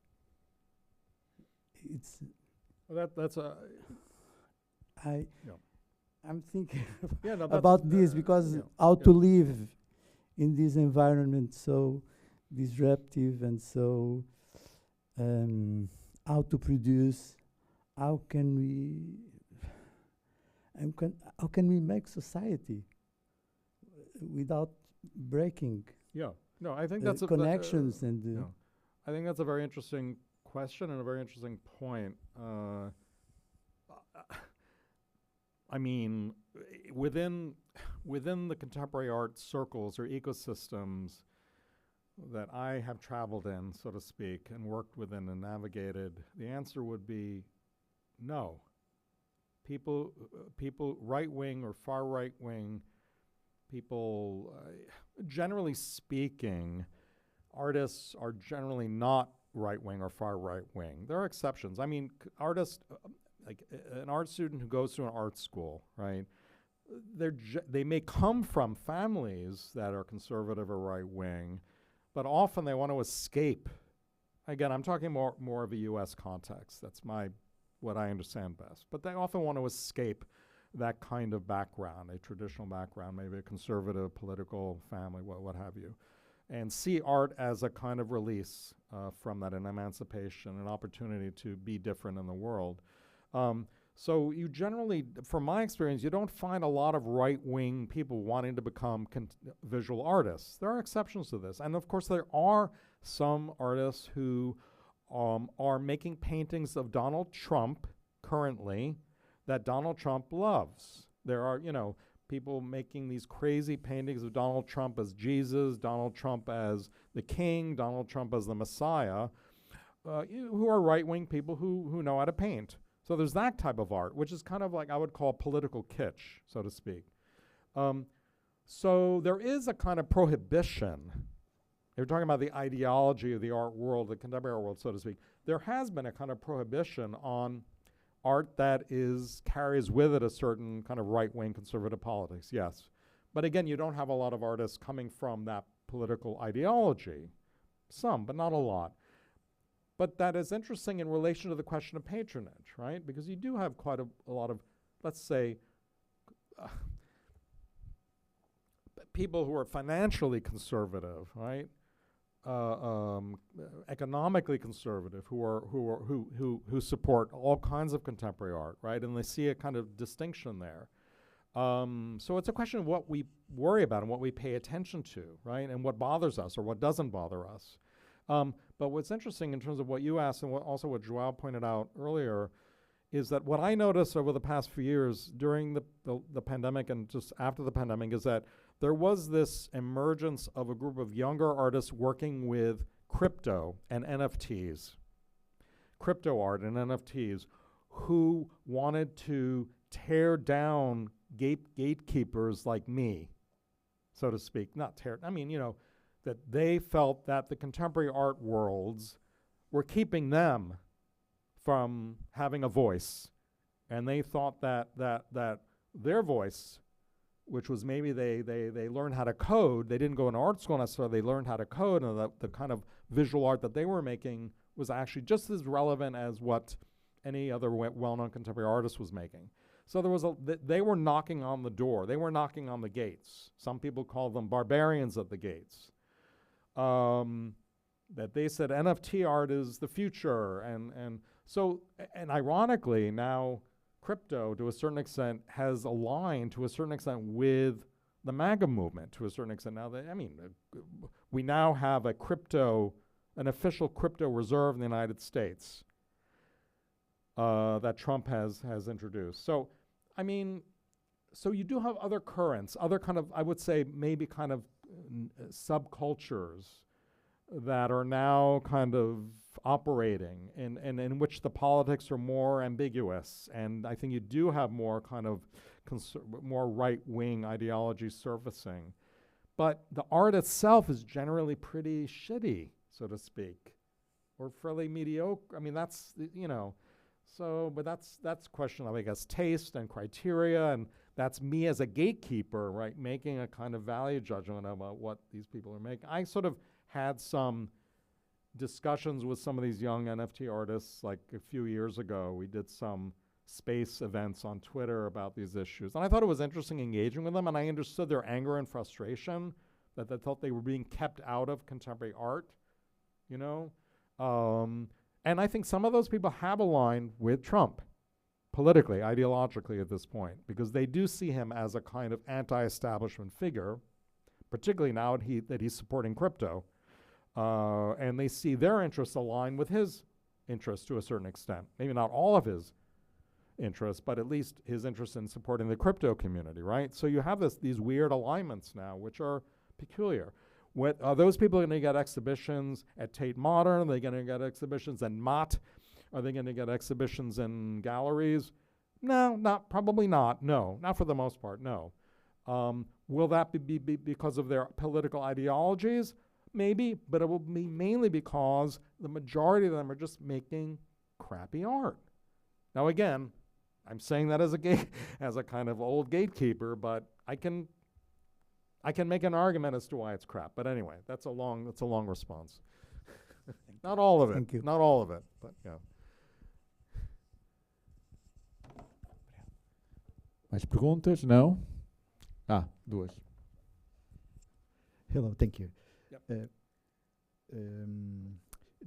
It's Well, that's a I. Yeah. I'm thinking yeah, no, that's about this because yeah, how yeah. to live in this environment so disruptive and so how to produce, how can we make society without breaking Yeah. No, I think that's connections and yeah. I think that's a very interesting question and a very interesting point. I mean, within the contemporary art circles or ecosystems that I have traveled in, so to speak, and worked within and navigated, the answer would be no. People, right-wing or far right-wing people, generally speaking, artists are generally not right-wing or far right-wing. There are exceptions. I mean, artists, like an art student who goes to an art school, right? They may come from families that are conservative or right-wing, but often they want to escape. Again, I'm talking more of a U.S. context. That's what I understand best. But they often want to escape that kind of background, a traditional background, maybe a conservative political family, what have you, and see art as a kind of release from that, an emancipation, an opportunity to be different in the world. So you generally, from my experience, you don't find a lot of right-wing people wanting to become visual artists. There are exceptions to this. And of course, there are some artists who are making paintings of Donald Trump currently that Donald Trump loves. There are, people making these crazy paintings of Donald Trump as Jesus, Donald Trump as the king, Donald Trump as the Messiah, who are right-wing people who know how to paint. So there's that type of art, which is kind of like I would call political kitsch, so to speak. So there is a kind of prohibition. You're talking about the ideology of the art world, the contemporary art world, so to speak. There has been a kind of prohibition on art that carries with it a certain kind of right-wing conservative politics, yes. But again, you don't have a lot of artists coming from that political ideology. Some, but not a lot. But that is interesting in relation to the question of patronage, right? Because you do have quite a lot of, let's say, people who are financially conservative, right? Economically conservative, who support all kinds of contemporary art, right? And they see a kind of distinction there. So it's a question of what we worry about and what we pay attention to, right? And what bothers us or what doesn't bother us. But what's interesting in terms of what you asked and also what João pointed out earlier is that what I noticed over the past few years during the pandemic and just after the pandemic is that there was this emergence of a group of younger artists working with crypto and NFTs, crypto art and NFTs, who wanted to tear down gatekeepers like me, so to speak. That they felt that the contemporary art worlds were keeping them from having a voice. And they thought that their voice, which was maybe they learned how to code, they didn't go into art school necessarily, they learned how to code, and the kind of visual art that they were making was actually just as relevant as what any other well-known contemporary artist was making. So there was they were knocking on the door. They were knocking on the gates. Some people call them barbarians at the gates. That they said NFT art is the future. And ironically, now crypto, to a certain extent, has aligned to a certain extent with the MAGA movement to a certain extent. Now, we now have an official crypto reserve in the United States that Trump has introduced. So you do have other currents, other kind of, I would say, maybe kind of subcultures that are now kind of operating and in which the politics are more ambiguous. And I think you do have more kind of more right-wing ideology surfacing. But the art itself is generally pretty shitty, so to speak, or fairly mediocre. I mean, that's, but that's a question of, I guess, taste and criteria, and that's me as a gatekeeper, right, making a kind of value judgment about what these people are making. I sort of had some discussions with some of these young NFT artists like a few years ago. We did some space events on Twitter about these issues. And I thought it was interesting engaging with them, and I understood their anger and frustration that they thought they were being kept out of contemporary art, and I think some of those people have aligned with Trump politically, ideologically at this point, because they do see him as a kind of anti-establishment figure, particularly now that he's supporting crypto. And they see their interests align with his interests to a certain extent. Maybe not all of his interests, but at least his interest in supporting the crypto community, right? So you have these weird alignments now, which are peculiar. Are those people going to get exhibitions at Tate Modern? Are they going to get exhibitions in Mott? Are they going to get exhibitions in galleries? No, probably not. No, not for the most part, no. Will that be because of their political ideologies? Maybe, but it will be mainly because the majority of them are just making crappy art. Now again, I'm saying that as a kind of old gatekeeper, but I can make an argument as to why it's crap. But anyway, that's a long response. Not all of it. Thank you. Not all of it, but yeah. Mais perguntas? Não? Duas. Hello, thank you. Yep.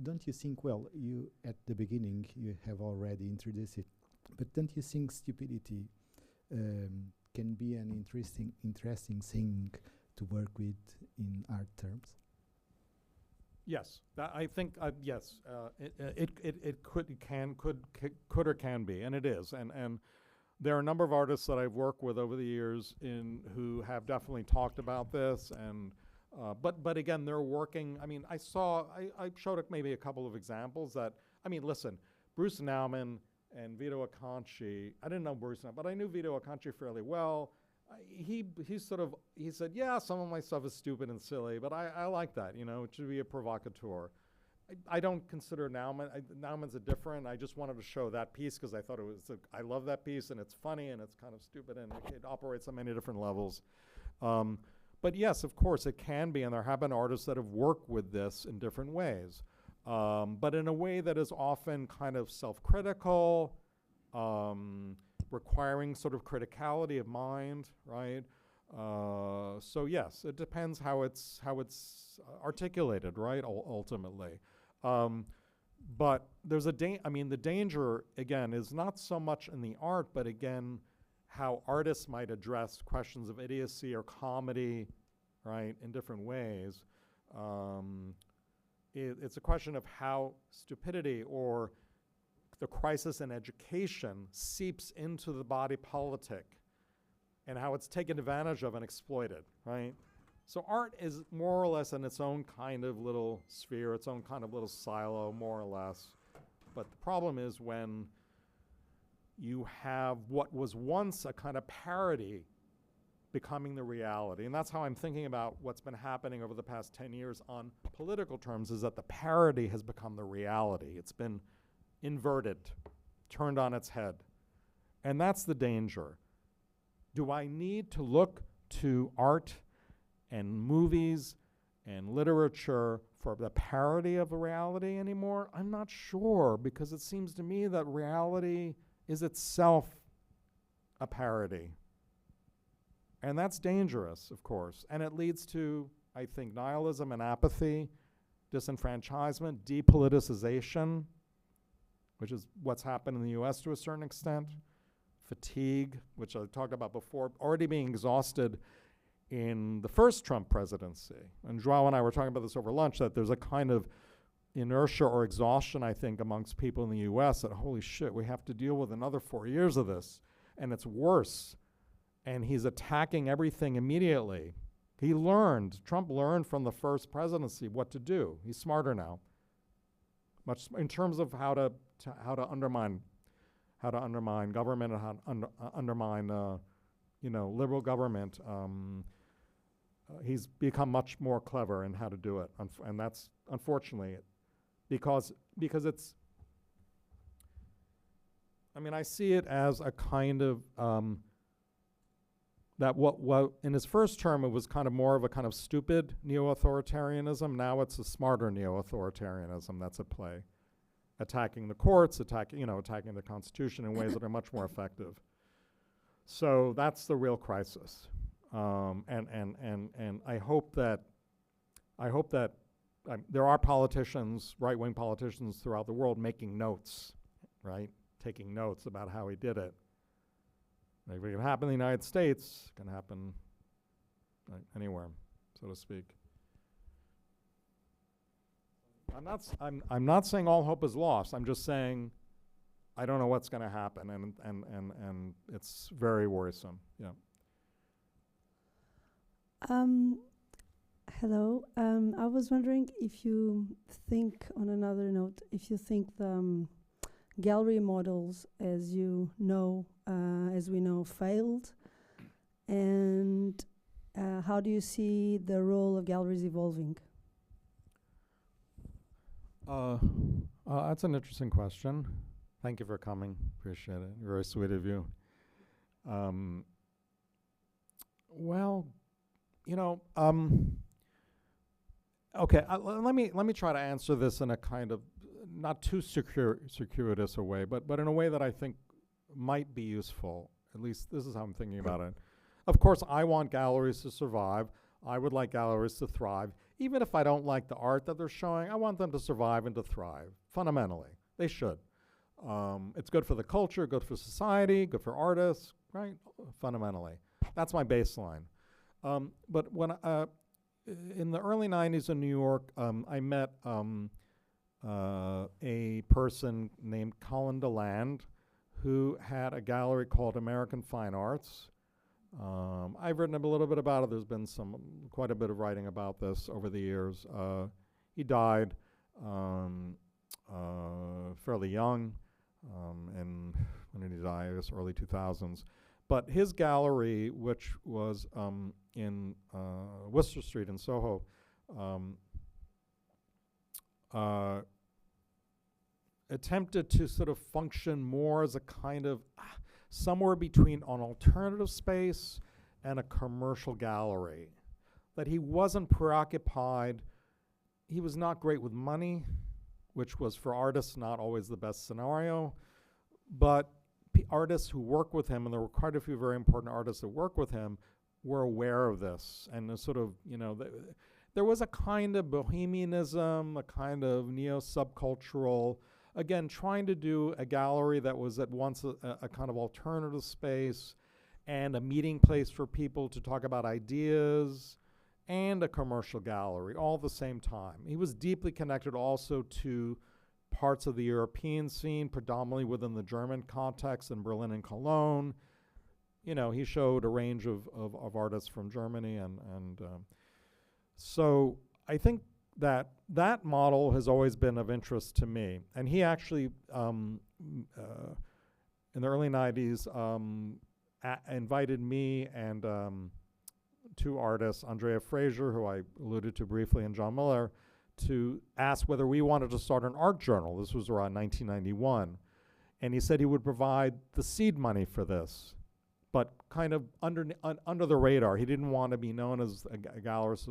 Don't you think, well, you at the beginning you have already introduced it, but don't you think stupidity can be an interesting thing to work with in art terms? Yes, I think yes. It could or can be, and it is, and there are a number of artists that I've worked with over the years who have definitely talked about this, and but again, they're working. I mean, I showed maybe a couple of examples that, I mean, listen, Bruce Nauman and Vito Acconci. I didn't know Bruce Nauman, but I knew Vito Acconci fairly well. He said, yeah, some of my stuff is stupid and silly, but I like that, it should be a provocateur. I don't consider Nauman's a different. I just wanted to show that piece because I thought I love that piece, and it's funny and it's kind of stupid, and it operates on many different levels. But yes, of course, it can be, and there have been artists that have worked with this in different ways, but in a way that is often kind of self-critical, requiring sort of criticality of mind, right? So yes, it depends how it's articulated, right? Ultimately, but there's the danger again is not so much in the art, but again, how artists might address questions of idiocy or comedy, right, in different ways. It's a question of how stupidity or the crisis in education seeps into the body politic and how it's taken advantage of and exploited, right? So art is more or less in its own kind of little sphere, its own kind of little silo, more or less. But the problem is when you have what was once a kind of parody becoming the reality. And that's how I'm thinking about what's been happening over the past 10 years on political terms, is that the parody has become the reality. It's been inverted, turned on its head. And that's the danger. Do I need to look to art and movies and literature for the parody of a reality anymore? I'm not sure, because it seems to me that reality is itself a parody. And that's dangerous, of course. And it leads to, I think, nihilism and apathy, disenfranchisement, depoliticization, which is what's happened in the US to a certain extent, fatigue, which I talked about before, already being exhausted in the first Trump presidency. And Joao and I were talking about this over lunch, that there's a kind of inertia or exhaustion, I think, amongst people in the US that, holy shit, we have to deal with another 4 years of this, and it's worse. And he's attacking everything immediately. Trump learned from the first presidency what to do. He's smarter now, much in terms of how to undermine government and how to undermine liberal government. He's become much more clever in how to do it, and that's unfortunately because it's. I mean, I see it as a kind of that what in his first term it was kind of more of a kind of stupid neo-authoritarianism. Now it's a smarter neo-authoritarianism that's at play, attacking the courts, attacking the Constitution in ways that are much more effective. So that's the real crisis, and I hope that there are politicians, right-wing politicians throughout the world, making notes, right, taking notes about how he did it. If it can happen in the United States, it can happen anywhere, so to speak. I'm not saying all hope is lost. I'm just saying I don't know what's going to happen, and it's very worrisome. Yeah. Hello. I was wondering if you think, on another note, if you think the gallery models, as we know, failed, and how do you see the role of galleries evolving? That's an interesting question. Thank you for coming. Appreciate it. Very sweet of you. Okay. Let me try to answer this in a kind of not too circuitous a way, but in a way that I think might be useful. At least this is how I'm thinking about it. Of course, I want galleries to survive. I would like galleries to thrive. Even if I don't like the art that they're showing, I want them to survive and to thrive. Fundamentally, they should. It's good for the culture, good for society, good for artists, right? Fundamentally. That's my baseline. But when in the early 90s in New York, I met a person named Colin DeLand, who had a gallery called American Fine Arts. I've written a little bit about it. There's been quite a bit of writing about this over the years. He died fairly young, and when did he die? I guess early 2000s. But his gallery, which was in Worcester Street in Soho, attempted to sort of function more as a kind of somewhere between an alternative space and a commercial gallery. That he wasn't preoccupied. He was not great with money, which was for artists not always the best scenario. But artists who work with him, and there were quite a few very important artists that work with him, were aware of this. And the sort of, there was a kind of bohemianism, a kind of neo-subcultural, again, trying to do a gallery that was at once a kind of alternative space and a meeting place for people to talk about ideas, and a commercial gallery all at the same time. He was deeply connected also to parts of the European scene, predominantly within the German context in Berlin and Cologne. He showed a range of artists from Germany, and so I think that model has always been of interest to me. And he actually in the early 90s, invited me and two artists, Andrea Fraser, who I alluded to briefly, and John Miller, to ask whether we wanted to start an art journal. This was around 1991. And he said he would provide the seed money for this, but kind of under the radar. He didn't want to be known as a gallerist.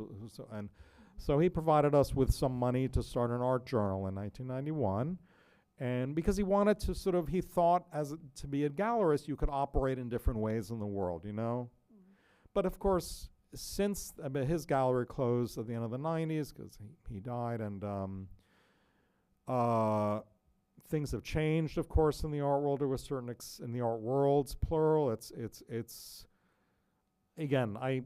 And so he provided us with some money to start an art journal in 1991. And because he wanted to sort of, he thought to be a gallerist, you could operate in different ways in the world, you know? But of course, since his gallery closed at the end of the 90s, because he died, and things have changed, of course, in the art world to a certain in the art worlds, plural. It's again, I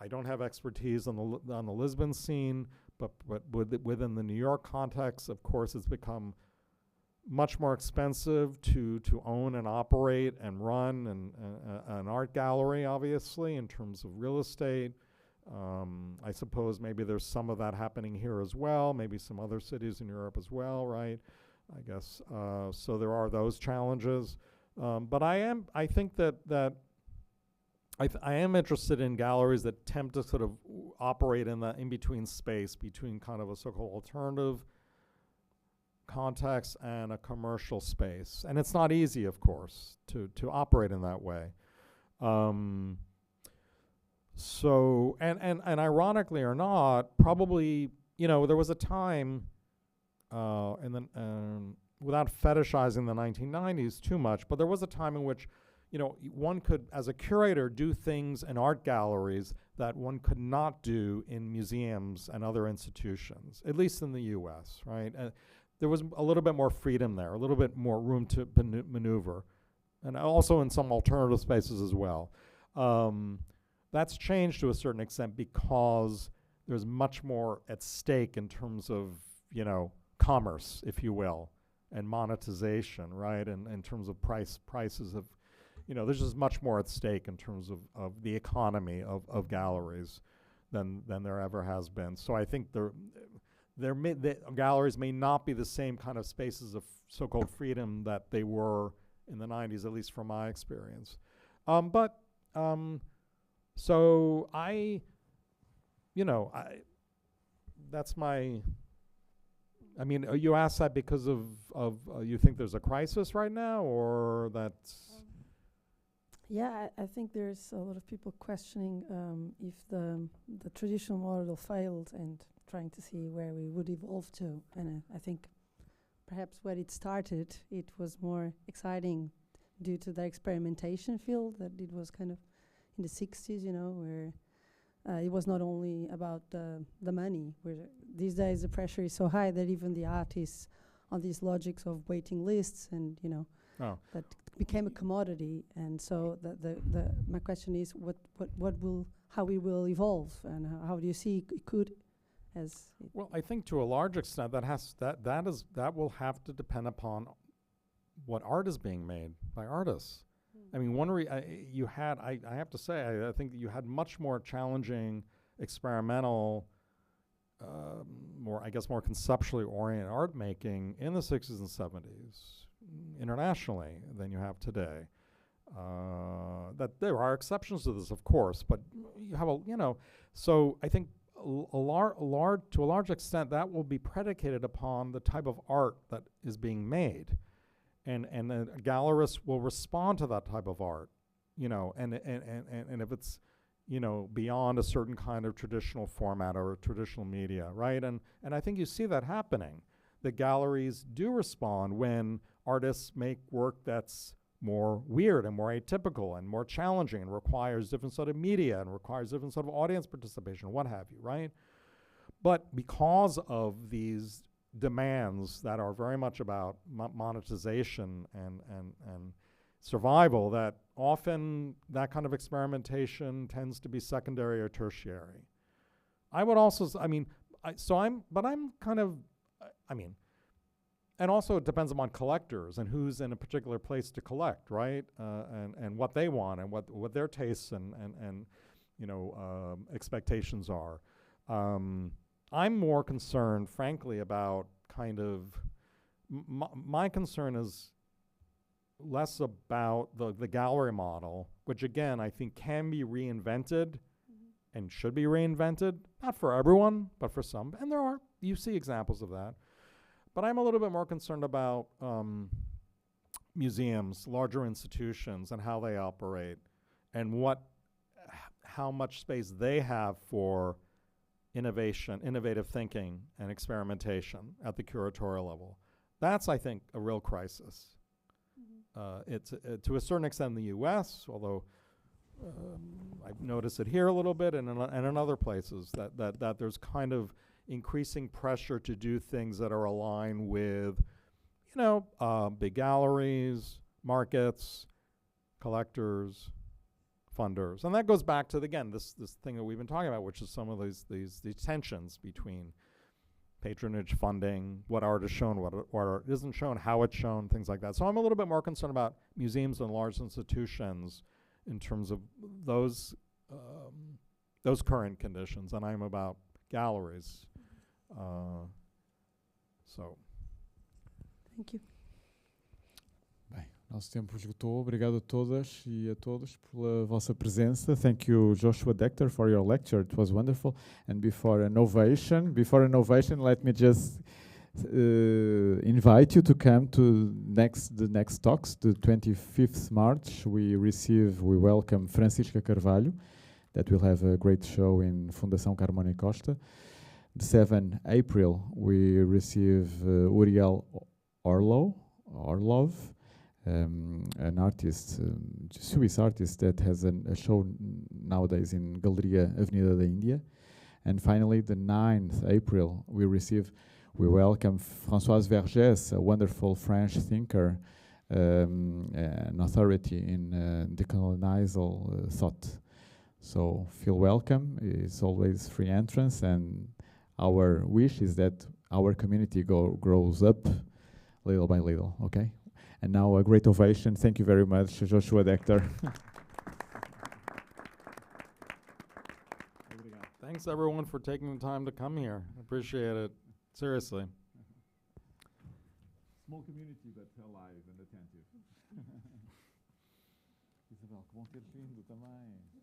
don't have expertise on the Lisbon scene, but within the New York context, of course, it's become much more expensive to own and operate and run an art gallery, obviously, in terms of real estate. I suppose maybe there's some of that happening here as well, maybe some other cities in Europe as well, right? I guess, so there are those challenges. But I am interested in galleries that attempt to sort of operate in the in-between space between kind of a so-called alternative context and a commercial space. And it's not easy, of course, to operate in that way. So, and ironically or not, probably, you know, there was a time, without fetishizing the 1990s too much, but there was a time in which, you know, one could, as a curator, do things in art galleries that one could not do in museums and other institutions, at least in the US, right? There was a little bit more freedom there, a little bit more room to maneuver, and also in some alternative spaces as well. That's changed to a certain extent because there's much more at stake in terms of, you know, commerce, if you will, and monetization, right? And in terms of prices of, you know, there's just much more at stake in terms of the economy of galleries than there ever has been. So I think the galleries may not be the same kind of spaces of so-called freedom that they were in the 90s, at least from my experience. So that's my, I mean, you asked that because of you think there's a crisis right now, or that's? Yeah, I think there's a lot of people questioning if the traditional model failed and trying to see where we would evolve to. And I think perhaps when it started, it was more exciting due to the experimentation field, that it was kind of in the 60s, you know, where it was not only about the money, where these days the pressure is so high that even the artists on these logics of waiting lists and, you know, that became a commodity. And so my question is how we will evolve, and how do you see it could as? Well, I think to a large extent that will have to depend upon what art is being made by artists. I mean, I have to say, I think that you had much more challenging, experimental, more conceptually oriented art making in the 60s and 70s internationally than you have today. That there are exceptions to this, of course, but you have so I think to a large extent that will be predicated upon the type of art that is being made. And a gallerist will respond to that type of art, you know, and if it's, you know, beyond a certain kind of traditional format or traditional media, right? And I think you see that happening. The galleries do respond when artists make work that's more weird and more atypical and more challenging and requires different sort of media and requires different sort of audience participation, what have you, right? But because of these demands that are very much about monetization and survival, that often that kind of experimentation tends to be secondary or tertiary. I would also, and also it depends upon collectors and who's in a particular place to collect, right? And what they want and what their tastes and expectations are. I'm more concerned, frankly, about kind of my concern is less about the gallery model, which again I think can be reinvented and should be reinvented, not for everyone, but for some. And you see examples of that. But I'm a little bit more concerned about museums, larger institutions, and how they operate, and how much space they have for innovation, innovative thinking, and experimentation at the curatorial level. That's, I think, a real crisis. It's to a certain extent in the U.S., although I've noticed it here a little bit, and in other places, that there's kind of increasing pressure to do things that are aligned with, big galleries, markets, collectors, funders. And that goes back to, again, this thing that we've been talking about, which is some of these tensions between patronage, funding, what art is shown, what art isn't shown, how it's shown, things like that. So I'm a little bit more concerned about museums and large institutions in terms of those current conditions, and I'm about galleries. Thank you. Bem, nosso tempo esgotou. Obrigado a todas e a todos pela vossa presença. Thank you, Joshua Decter, for your lecture. It was wonderful. And before an ovation, let me just invite you to come to the next talks. The 25th March, we welcome Francisca Carvalho, that will have a great show in Fundação Carmona Costa. The 7th April, we receive Uriel Orlov, an artist, Swiss artist that has a show nowadays in Galeria Avenida da Índia. And finally, the 9th April, we welcome Françoise Vergès, a wonderful French thinker, an authority in decolonial thought. So feel welcome. It's always free entrance, and our wish is that our community grows up little by little, okay? And now a great ovation. Thank you very much, Joshua Decter. Thanks everyone for taking the time to come here. Appreciate it. Seriously. Small community, but alive and attentive. Isabel, que bom ter vindo também.